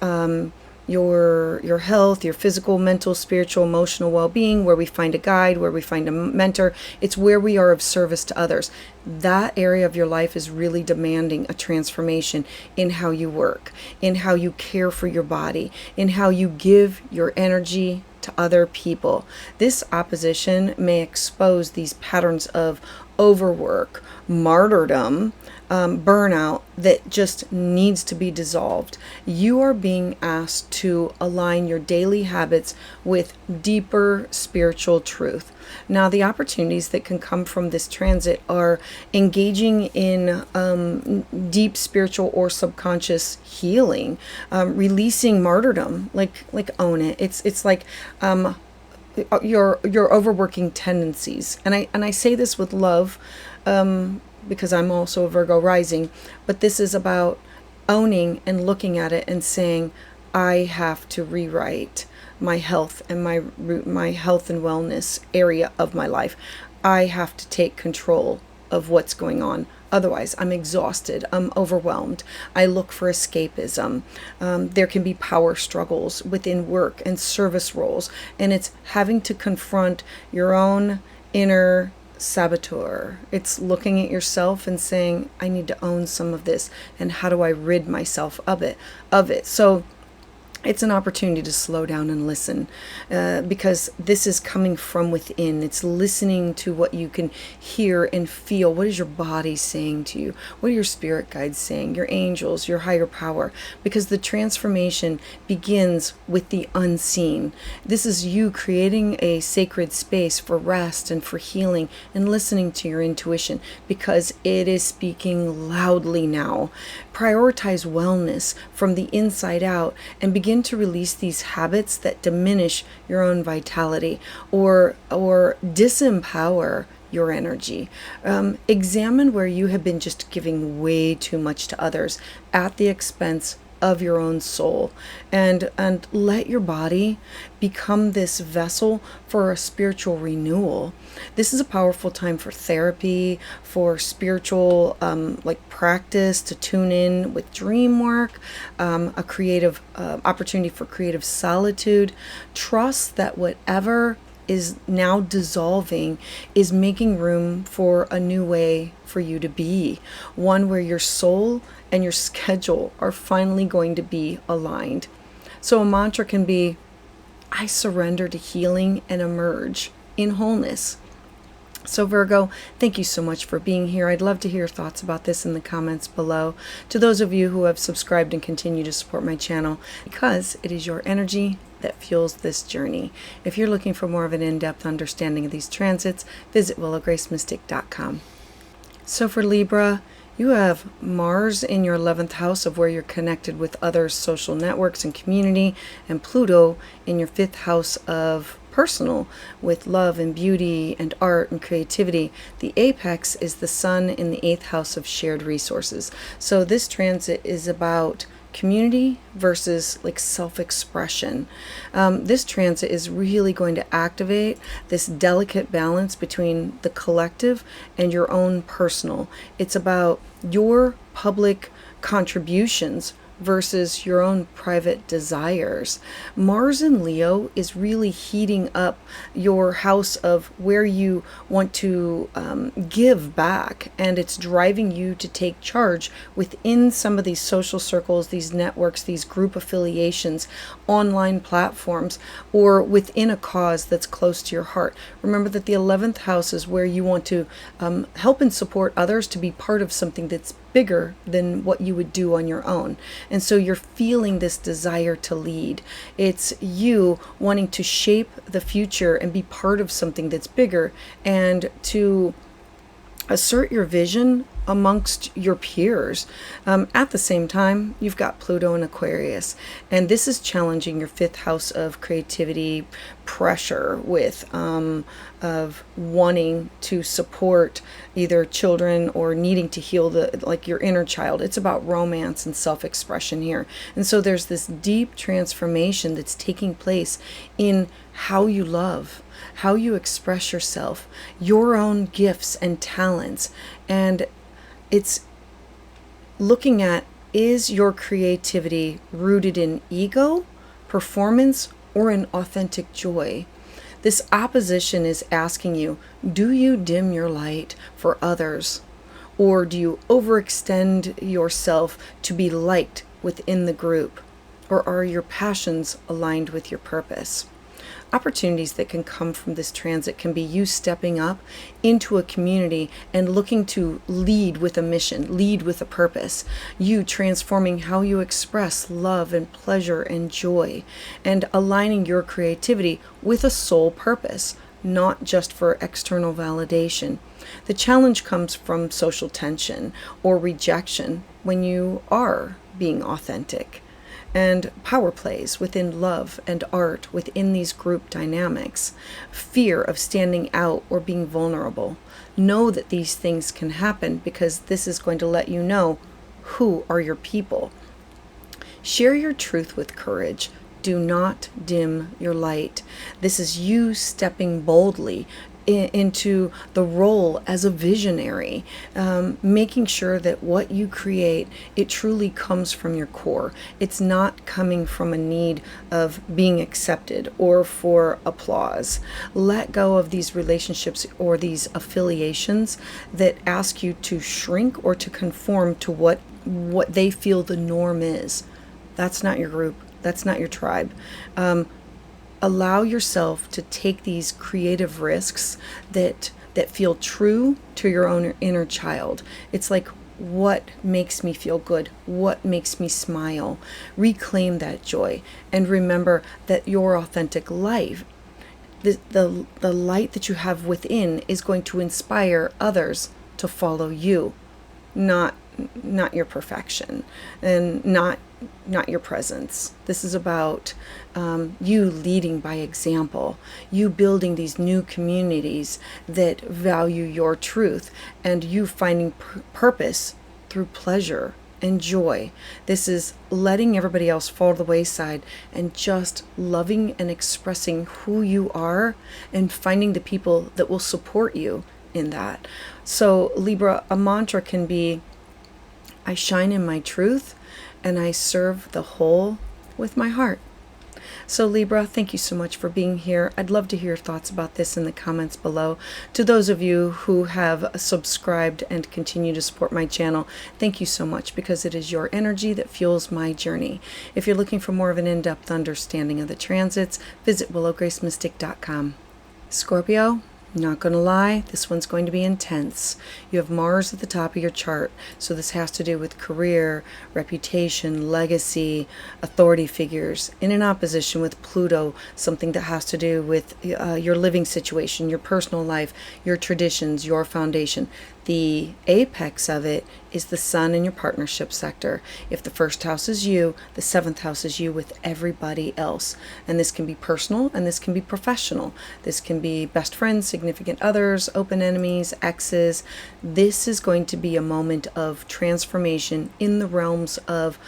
your health, your physical, mental, spiritual, emotional well-being, where we find a guide, where we find a mentor. It's where we are of service to others. That area of your life is really demanding a transformation in how you work, in how you care for your body, in how you give your energy to other people. This opposition may expose these patterns of overwork, martyrdom, burnout that just needs to be dissolved. You are being asked to align your daily habits with deeper spiritual truth. Now, the opportunities that can come from this transit are engaging in deep spiritual or subconscious healing, releasing martyrdom, like own it. It's like your overworking tendencies, and I say this with love, because I'm also a Virgo rising, but this is about owning and looking at it and saying, I have to rewrite my health and my health and wellness area of my life. I have to take control of what's going on. Otherwise, I'm exhausted. I'm overwhelmed. I look for escapism. There can be power struggles within work and service roles, and it's having to confront your own inner saboteur. It's looking at yourself and saying, I need to own some of this, and how do I rid myself of it. So it's an opportunity to slow down and listen, because this is coming from within. It's listening to what you can hear and feel. What is your body saying to you? What are your spirit guides saying? Your angels, your higher power? Because the transformation begins with the unseen. This is you creating a sacred space for rest and for healing and listening to your intuition, because it is speaking loudly now. Prioritize wellness from the inside out and begin to release these habits that diminish your own vitality or disempower your energy. Examine where you have been just giving way too much to others at the expense of your own soul, and let your body become this vessel for a spiritual renewal. This is a powerful time for therapy, for spiritual practice, to tune in with dream work, a creative opportunity for creative solitude. Trust that whatever is now dissolving is making room for a new way for you to be, one where your soul and your schedule are finally going to be aligned. So a mantra can be, I surrender to healing and emerge in wholeness. So Virgo, thank you so much for being here. I'd love to hear your thoughts about this in the comments below. To those of you who have subscribed and continue to support my channel, because it is your energy that fuels this journey. If you're looking for more of an in-depth understanding of these transits, visit willowgracemystic.com. So for Libra, you have Mars in your 11th house of where you're connected with other social networks and community, and Pluto in your 5th house of personal, with love and beauty and art and creativity. The apex is the sun in the 8th house of shared resources. So this transit is about community versus self-expression. This transit is really going to activate this delicate balance between the collective and your own personal. It's about your public contributions versus your own private desires. Mars in Leo is really heating up your house of where you want to give back, and it's driving you to take charge within some of these social circles, these networks, these group affiliations, online platforms, or within a cause that's close to your heart. Remember that the 11th house is where you want to help and support others to be part of something that's bigger than what you would do on your own. And so you're feeling this desire to lead. It's you wanting to shape the future and be part of something that's bigger, and to assert your vision amongst your peers. At the same time, you've got Pluto in Aquarius, and this is challenging your 5th house of creativity, pressure with of wanting to support either children or needing to heal your inner child. It's about romance and self-expression here. And so there's this deep transformation that's taking place in how you love, how you express yourself, your own gifts and talents. And it's looking at, is your creativity rooted in ego, performance, or in authentic joy? This opposition is asking you, do you dim your light for others? Or do you overextend yourself to be liked within the group? Or are your passions aligned with your purpose? Opportunities that can come from this transit can be you stepping up into a community and looking to lead with a mission, lead with a purpose. You transforming how you express love and pleasure and joy, and aligning your creativity with a sole purpose, not just for external validation. The challenge comes from social tension or rejection when you are being authentic, and power plays within love and art within these group dynamics, fear of standing out or being vulnerable. Know that these things can happen, because this is going to let you know who are your people. Share your truth with courage. Do not dim your light. This is you stepping boldly into the role as a visionary, making sure that what you create, it truly comes from your core. It's not coming from a need of being accepted or for applause. Let go of these relationships or these affiliations that ask you to shrink or to conform to what they feel the norm is. That's not your group. That's not your tribe. Allow yourself to take these creative risks that feel true to your own inner child. It's like, what makes me feel good? What makes me smile? Reclaim that joy and remember that your authentic life, the light that you have within, is going to inspire others to follow you, not your perfection and not your presence. This is about you leading by example, you building these new communities that value your truth, and you finding purpose through pleasure and joy. This is letting everybody else fall to the wayside and just loving and expressing who you are and finding the people that will support you in that. So Libra, a mantra can be, I shine in my truth and I serve the whole with my heart. So Libra, thank you so much for being here. I'd love to hear your thoughts about this in the comments below. To those of you who have subscribed and continue to support my channel, thank you so much, because it is your energy that fuels my journey. If you're looking for more of an in-depth understanding of the transits, visit willowgracemystic.com. Scorpio, not going to lie, this one's going to be intense. You have Mars at the top of your chart, so this has to do with career, reputation, legacy, authority figures, in an opposition with Pluto, something that has to do with your living situation, your personal life, your traditions, your foundation. The apex of it is the sun in your partnership sector. If the first house is you, the seventh house is you with everybody else. And this can be personal and this can be professional. This can be best friends, significant others, open enemies, exes. This is going to be a moment of transformation in the realms of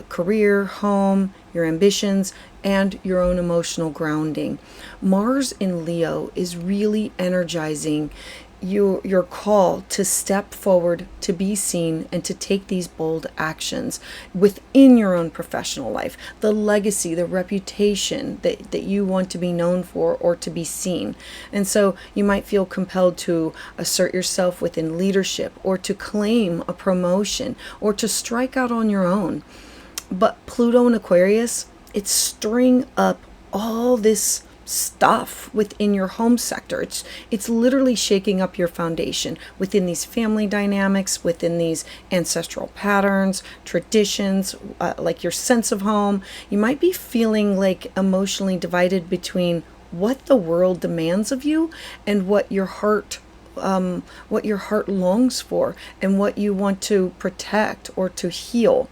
career, home, your ambitions, and your own emotional grounding. Mars in Leo is really energizing your call to step forward, to be seen, and to take these bold actions within your own professional life. The legacy, the reputation that you want to be known for or to be seen. And so you might feel compelled to assert yourself within leadership, or to claim a promotion, or to strike out on your own. But Pluto and Aquarius, it's stirring up all this stuff within your home sector. It's literally shaking up your foundation within these family dynamics, within these ancestral patterns, traditions, like your sense of home. You might be feeling like emotionally divided between what the world demands of you and what your heart longs for and what you want to protect or to heal.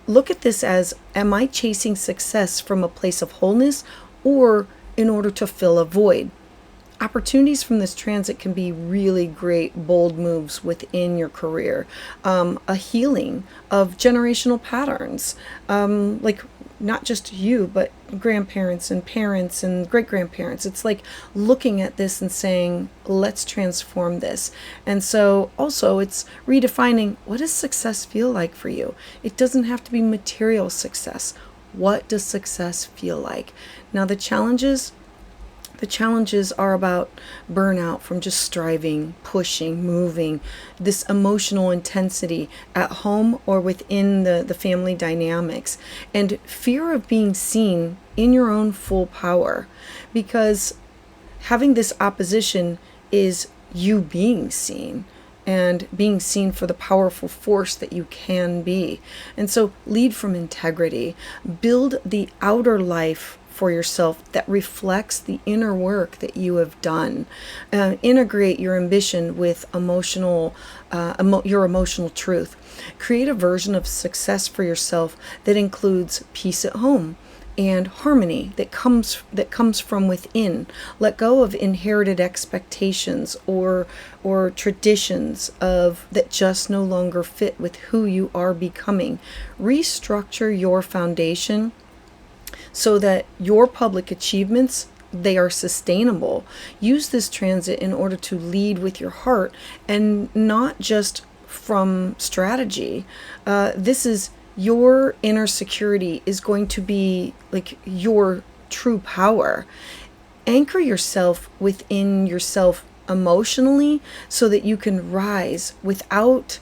Look at this as, am I chasing success from a place of wholeness, or in order to fill a void? Opportunities from this transit can be really great, bold moves within your career. A healing of generational patterns, like not just you, but grandparents and parents and great-grandparents. It's like looking at this and saying, let's transform this. And so also it's redefining, what does success feel like for you? It doesn't have to be material success. What does success feel like? Now the challenges are about burnout from just striving, pushing, moving, this emotional intensity at home or within the family dynamics, and fear of being seen in your own full power, because having this opposition is you being seen and being seen for the powerful force that you can be. And so lead from integrity, build the outer life for yourself that reflects the inner work that you have done. Integrate your ambition with your emotional truth. Create a version of success for yourself that includes peace at home and harmony that comes from within. Let go of inherited expectations or traditions that just no longer fit with who you are becoming. Restructure your foundation so that your public achievements they are sustainable. Use this transit in order to lead with your heart and not just from strategy. This is your inner security is going to be like your true power. Anchor yourself within yourself emotionally so that you can rise without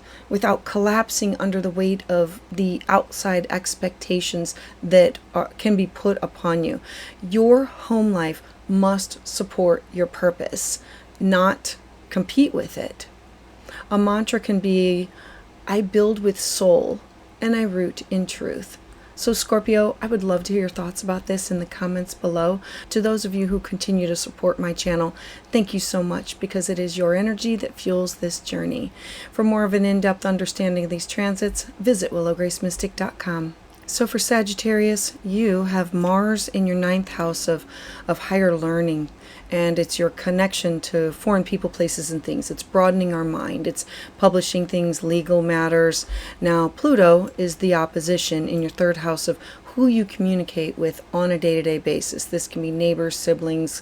collapsing under the weight of the outside expectations that can be put upon you. Your home life must support your purpose, not compete with it. A mantra can be, I build with soul and I root in truth. So Scorpio, I would love to hear your thoughts about this in the comments below. To those of you who continue to support my channel, thank you so much, because it is your energy that fuels this journey. For more of an in-depth understanding of these transits, visit willowgracemystic.com. So for Sagittarius, you have Mars in your 9th house of higher learning, and it's your connection to foreign people, places, and things. It's broadening our mind. It's publishing things, legal matters. Now, Pluto is the opposition in your 3rd house of who you communicate with on a day-to-day basis. This can be neighbors, siblings,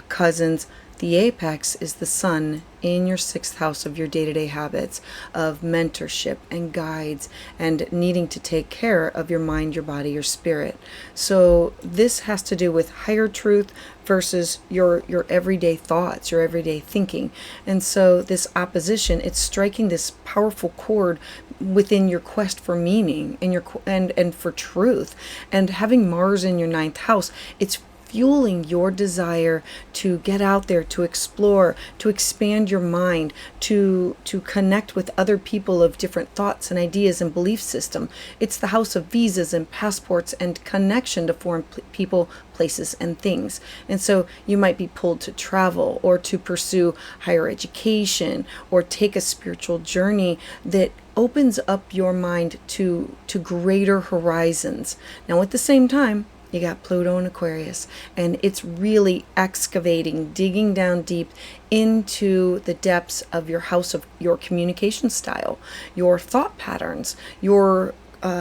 cousins. The apex is the sun in your 6th house of your day-to-day habits of mentorship and guides and needing to take care of your mind, your body, your spirit. So this has to do with higher truth versus your everyday thoughts, your everyday thinking. And so this opposition, it's striking this powerful chord within your quest for meaning and for truth. And having Mars in your 9th house, it's fueling your desire to get out there, to explore, to expand your mind, to connect with other people of different thoughts and ideas and belief system. It's the house of visas and passports and connection to foreign people, places, and things. And so you might be pulled to travel or to pursue higher education or take a spiritual journey that opens up your mind to greater horizons. Now, at the same time, you got Pluto and Aquarius, and it's really excavating, digging down deep into the depths of your house of your communication style, your thought patterns, your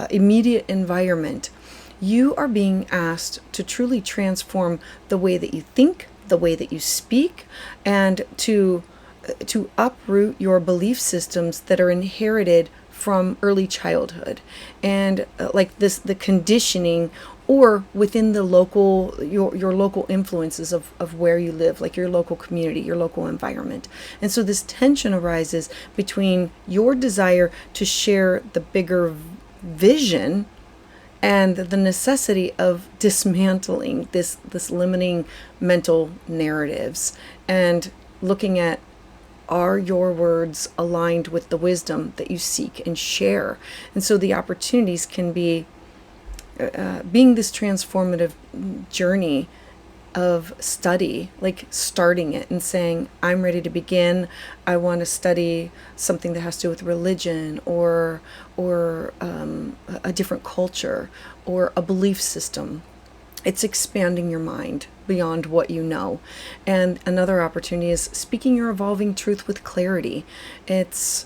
immediate environment. You are being asked to truly transform the way that you think, the way that you speak, and to uproot your belief systems that are inherited from early childhood, and like this, the conditioning, or within the local, your local influences of where you live, like your local community, your local environment. And so this tension arises between your desire to share the bigger vision and the necessity of dismantling this limiting mental narratives and looking at, are your words aligned with the wisdom that you seek and share? And so the opportunities can be being this transformative journey of study, like starting it and saying, I'm ready to begin. I want to study something that has to do with religion or a different culture or a belief system. It's expanding your mind beyond what you know. And another opportunity is speaking your evolving truth with clarity. It's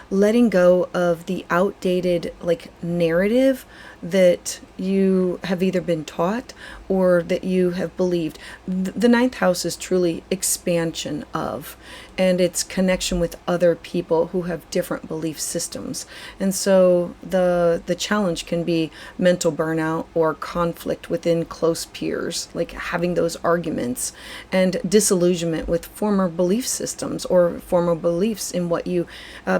letting go of the outdated narrative that you have either been taught or that you have believed. The 9th house is truly expansion of, and it's connection with other people who have different belief systems. And so the challenge can be mental burnout or conflict within close peers, like having those arguments, and disillusionment with former belief systems or former beliefs in what you,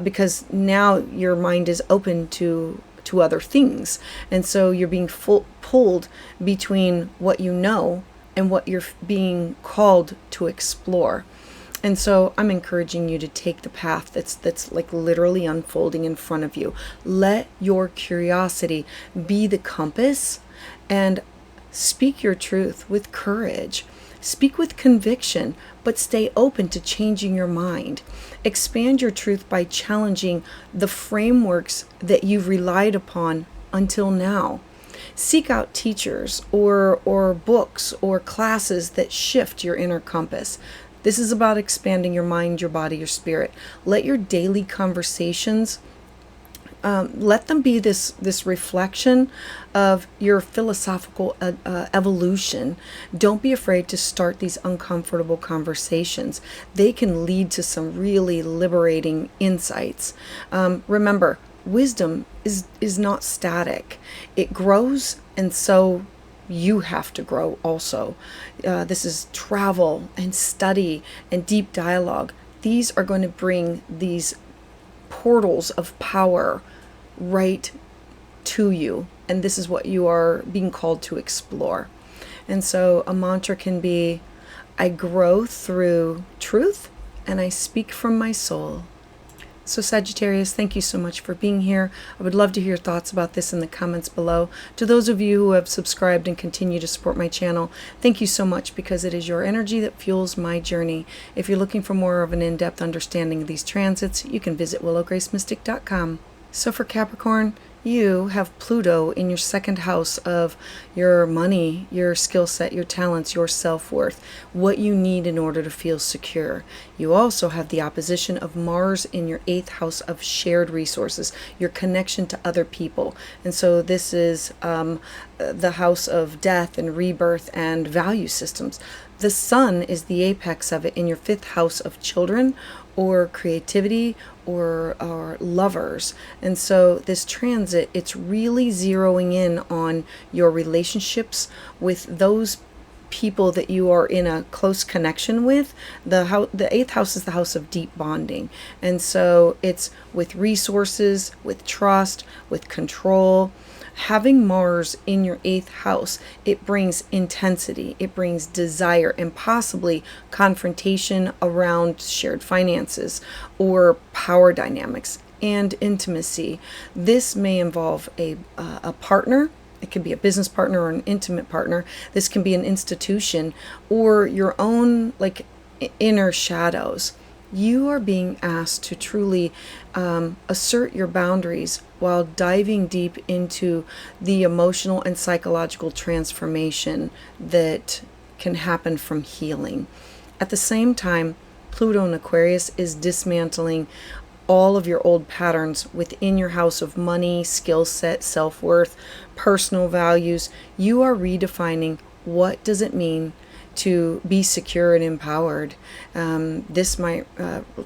because now your mind is open to other things. And so you're being pulled between what you know and what you're being called to explore. And so I'm encouraging you to take the path that's like literally unfolding in front of you. Let your curiosity be the compass and speak your truth with courage. Speak with conviction, but stay open to changing your mind. Expand your truth by challenging the frameworks that you've relied upon until now. Seek out teachers or books or classes that shift your inner compass. This is about expanding your mind, your body, your spirit. Let your daily conversations let them be this reflection of your philosophical evolution. Don't be afraid to start these uncomfortable conversations. They can lead to some really liberating insights. Remember, wisdom is not static. It grows, and so you have to grow also. This is travel and study and deep dialogue. These are going to bring these portals of power right to you, and this is what you are being called to explore. And so a mantra can be, I grow through truth and I speak from my soul. So Sagittarius, thank you so much for being here. I would love to hear your thoughts about this in the comments below. To those of you who have subscribed and continue to support my channel, thank you so much, because it is your energy that fuels my journey. If you're looking for more of an in-depth understanding of these transits, you can visit willowgracemystic.com. So for Capricorn, you have Pluto in your second house of your money, your skill set, your talents, your self-worth, what you need in order to feel secure. You also have the opposition of Mars in your 8th house of shared resources, your connection to other people. And so this is the house of death and rebirth and value systems. The sun is the apex of it in your 5th house of children or creativity or lovers. And so this transit, it's really zeroing in on your relationships with those people that you are in a close connection with. The 8th house is the house of deep bonding. And so it's with resources, with trust, with control. Having Mars in your 8th house, it brings intensity, it brings desire, and possibly confrontation around shared finances or power dynamics and intimacy. This may involve a partner. It can be a business partner or an intimate partner. This can be an institution or your own inner shadows. You are being asked to truly assert your boundaries while diving deep into the emotional and psychological transformation that can happen from healing. At the same time, Pluto in Aquarius is dismantling all of your old patterns within your house of money, skill set, self-worth, personal values. You are redefining what does it mean to be secure and empowered. This might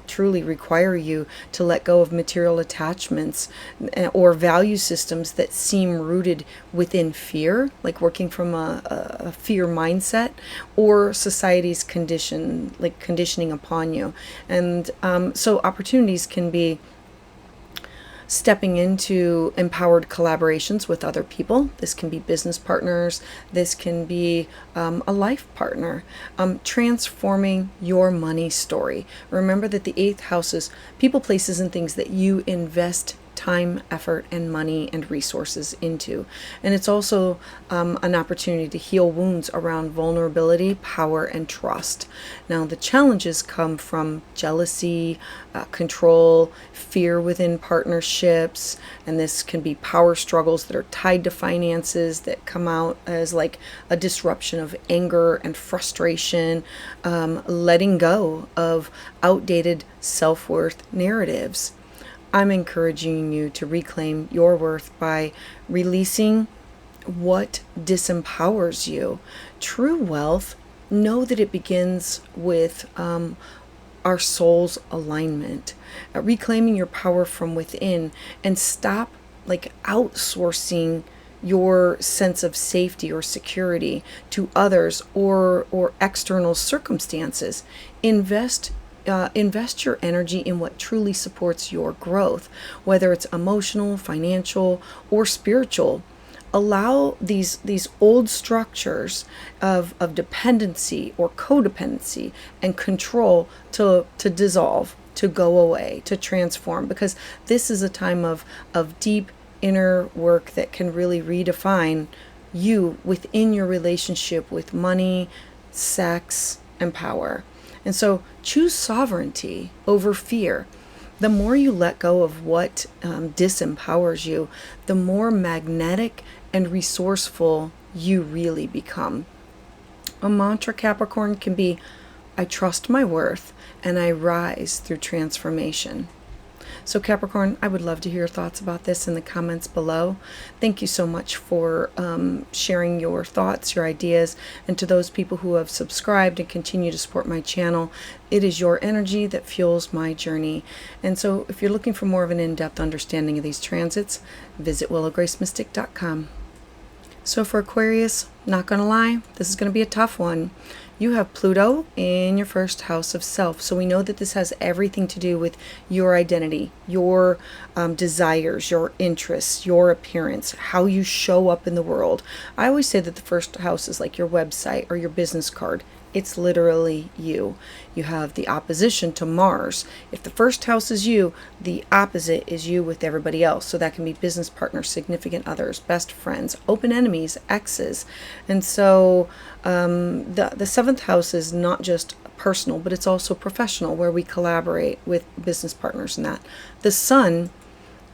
truly require you to let go of material attachments or value systems that seem rooted within fear, like working from a fear mindset, or society's conditioning upon you. And so opportunities can be stepping into empowered collaborations with other people. This can be business partners. This can be a life partner. Transforming your money story. Remember that the 8th house is people, places, and things that you invest time, effort, and money and resources into. And it's also an opportunity to heal wounds around vulnerability, power, and trust. Now, the challenges come from jealousy, control, fear within partnerships, and this can be power struggles that are tied to finances that come out as like a disruption of anger and frustration, letting go of outdated self-worth narratives. I'm encouraging you to reclaim your worth by releasing what disempowers you. True wealth, know that it begins with our soul's alignment. Reclaiming your power from within, and stop outsourcing your sense of safety or security to others or external circumstances. Invest your energy in what truly supports your growth, whether it's emotional, financial, or spiritual. Allow these old structures of dependency or codependency and control to dissolve, to go away, to transform, because this is a time of deep inner work that can really redefine you within your relationship with money, sex, and power. And so choose sovereignty over fear. The more you let go of what disempowers you, the more magnetic and resourceful you really become. A mantra, Capricorn, can be, I trust my worth and I rise through transformation. So Capricorn, I would love to hear your thoughts about this in the comments below. Thank you so much for sharing your thoughts, your ideas, and to those people who have subscribed and continue to support my channel. It is your energy that fuels my journey. And so if you're looking for more of an in-depth understanding of these transits, visit willowgracemystic.com. So for Aquarius, not going to lie, this is going to be a tough one. You have Pluto in your first house of self. So we know that this has everything to do with your identity, your desires, your interests, your appearance, how you show up in the world. I always say that the first house is like your website or your business card. It's literally you. You have the opposition to Mars. If the first house is you, the opposite is you with everybody else. So that can be business partners, significant others, best friends, open enemies, exes. And so the seventh house is not just personal, but it's also professional, where we collaborate with business partners and that. The sun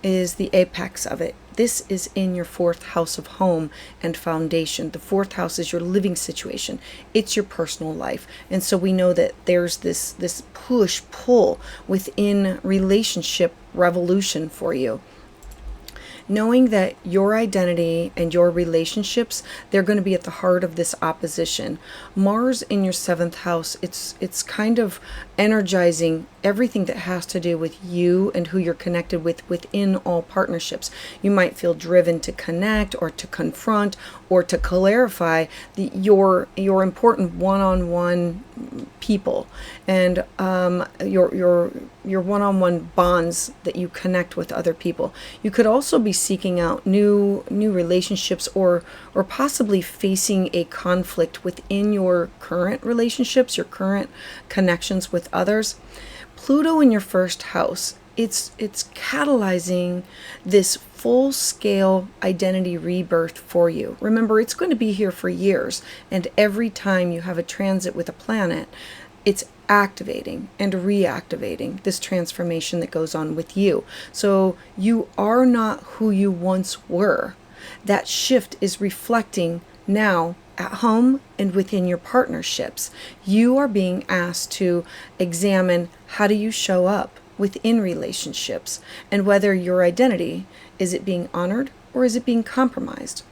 is the apex of it. This is in your fourth house of home and foundation. The fourth house is your living situation. It's your personal life. And so we know that there's this push-pull within relationship revolution for you. Knowing that your identity and your relationships, they're going to be at the heart of this opposition. Mars in your seventh house, it's kind of energizing everything that has to do with you and who you're connected with within all partnerships. You might feel driven to connect or to confront or to clarify your important one-on-one people and your one-on-one bonds that you connect with other people. You could also be seeking out new relationships or possibly facing a conflict within your current relationships, your current connections with others. Pluto in your first house, it's catalyzing this full-scale identity rebirth for you. Remember, it's going to be here for years, and every time you have a transit with a planet, it's activating and reactivating this transformation that goes on with you. So you are not who you once were. That shift is reflecting now at home and within your partnerships. You are being asked to examine, how do you show up within relationships, and whether your identity, is it being honored or is it being compromised?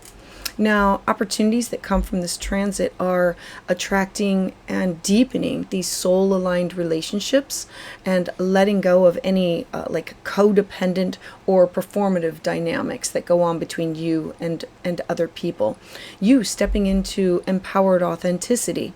Now, opportunities that come from this transit are attracting and deepening these soul-aligned relationships and letting go of any like codependent or performative dynamics that go on between you and other people. You stepping into empowered authenticity.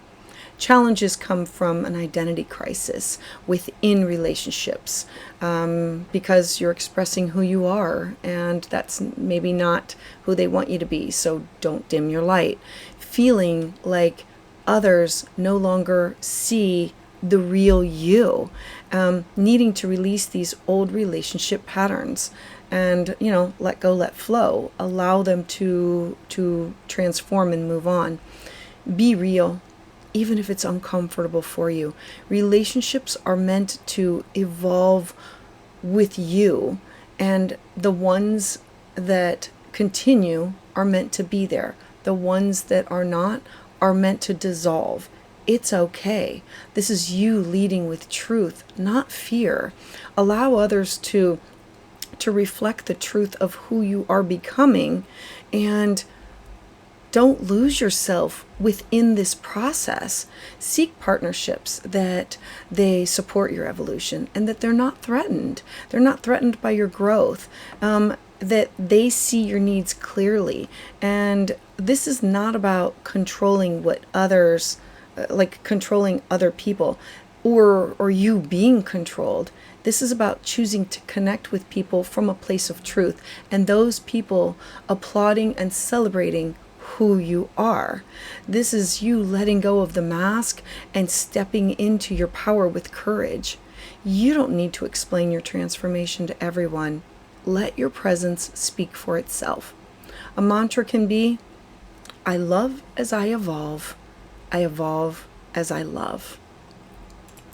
Challenges come from an identity crisis within relationships because you're expressing who you are, and that's maybe not who they want you to be, so don't dim your light. Feeling like others no longer see the real you, needing to release these old relationship patterns and, you know, let go, let flow, allow them to transform and move on. Be real, even if it's uncomfortable for you. Relationships are meant to evolve with you, and the ones that continue are meant to be there. The ones that are not are meant to dissolve. It's okay. This is you leading with truth, not fear. Allow others to reflect the truth of who you are becoming, and don't lose yourself within this process. Seek partnerships that they support your evolution and that they're not threatened. They're not threatened by your growth, that they see your needs clearly. And this is not about controlling what others, like controlling other people or you being controlled. This is about choosing to connect with people from a place of truth, and those people applauding and celebrating who you are. This is you letting go of the mask and stepping into your power with courage. You don't need to explain your transformation to everyone. Let your presence speak for itself. A mantra can be, I love as I evolve as I love.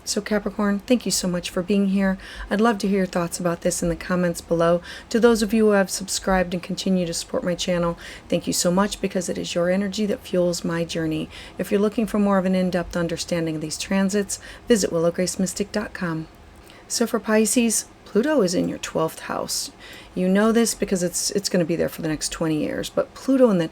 So Capricorn, thank you so much for being here. I'd love to hear your thoughts about this in the comments below. To those of you who have subscribed and continue to support my channel, thank you so much, because it is your energy that fuels my journey. If you're looking for more of an in-depth understanding of these transits, visit willowgracemystic.com. So for Pisces, Pluto is in your 12th house. You know this because it's going to be there for the next 20 years. But Pluto in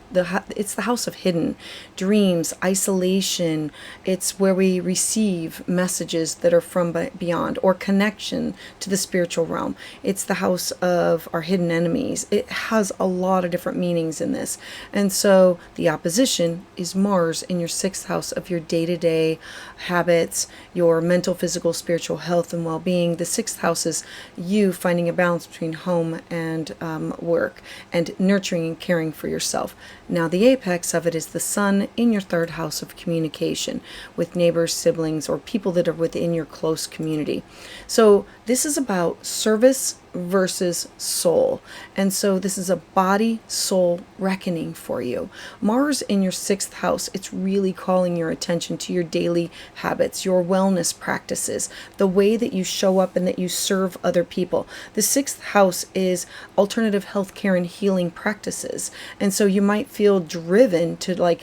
it's the house of hidden dreams, isolation. It's where we receive messages that are from beyond, or connection to the spiritual realm. It's the house of our hidden enemies. It has a lot of different meanings in this. And so the opposition is Mars in your 6th house of your day-to-day habits, your mental, physical, spiritual health and well-being. The 6th house is you finding a balance between home and work, and nurturing and caring for yourself. Now the apex of it is the sun in your 3rd house of communication with neighbors, siblings, or people that are within your close community. So this is about service versus soul. And so this is a body soul reckoning for you. Mars in your 6th house, it's really calling your attention to your daily habits, your wellness practices, the way that you show up and that you serve other people. The 6th house is alternative healthcare and healing practices. And so you might feel driven to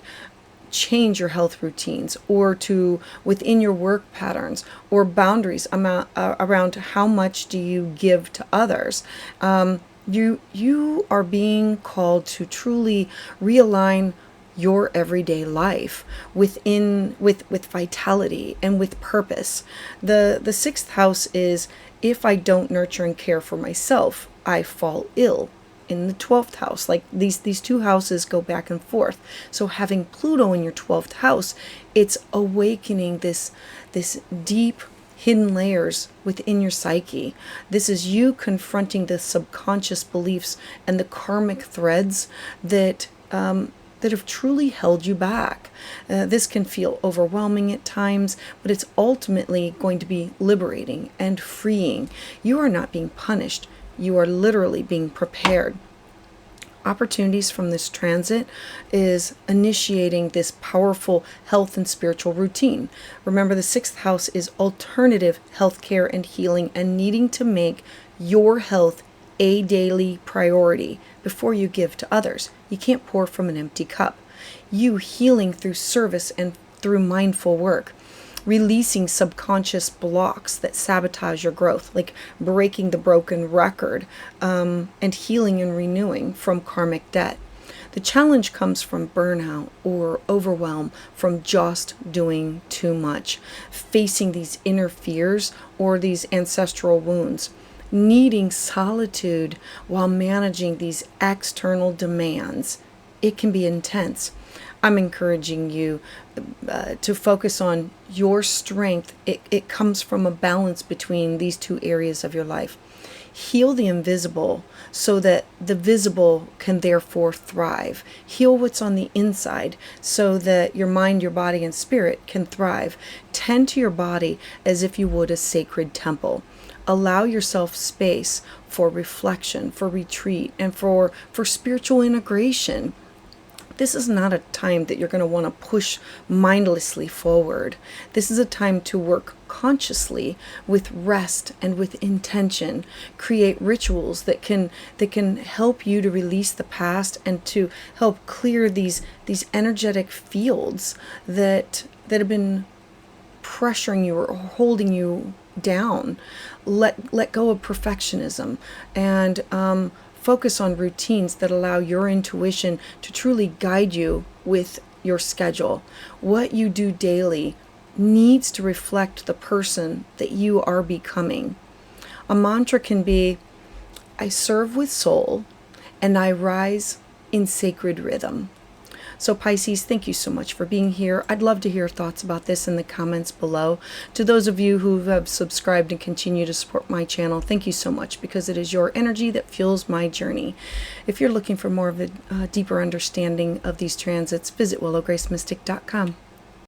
change your health routines, or to within your work patterns, or boundaries around how much do you give to others. You are being called to truly realign your everyday life with vitality and with purpose. The 6th house is, if I don't nurture and care for myself, I fall ill. In the 12th house, these two houses go back and forth. So having Pluto in your 12th house, it's awakening this deep hidden layers within your psyche. This is you confronting the subconscious beliefs and the karmic threads that have truly held you back. This can feel overwhelming at times, but it's ultimately going to be liberating and freeing. You are not being punished. You are literally being prepared. Opportunities from this transit is initiating this powerful health and spiritual routine. Remember, the 6th house is alternative healthcare and healing, and needing to make your health a daily priority before you give to others. You can't pour from an empty cup. You healing through service and through mindful work. Releasing subconscious blocks that sabotage your growth, like breaking the broken record, and healing and renewing from karmic debt. The challenge comes from burnout or overwhelm, from just doing too much, facing these inner fears or these ancestral wounds, needing solitude while managing these external demands. It can be intense. I'm encouraging you to focus on your strength. It comes from a balance between these two areas of your life. Heal the invisible so that the visible can therefore thrive. Heal what's on the inside so that your mind, your body, and spirit can thrive. Tend to your body as if you would a sacred temple. Allow yourself space for reflection, for retreat, and for spiritual integration. This is not a time that you're going to want to push mindlessly forward. This is a time to work consciously with rest and with intention. Create rituals that can help you to release the past and to help clear these energetic fields that have been pressuring you or holding you down. Let go of perfectionism and focus on routines that allow your intuition to truly guide you with your schedule. What you do daily needs to reflect the person that you are becoming. A mantra can be, I serve with soul and I rise in sacred rhythm. So Pisces, thank you so much for being here. I'd love to hear thoughts about this in the comments below. To those of you who have subscribed and continue to support my channel, thank you so much, because it is your energy that fuels my journey. If you're looking for more of a deeper understanding of these transits, visit willowgracemystic.com.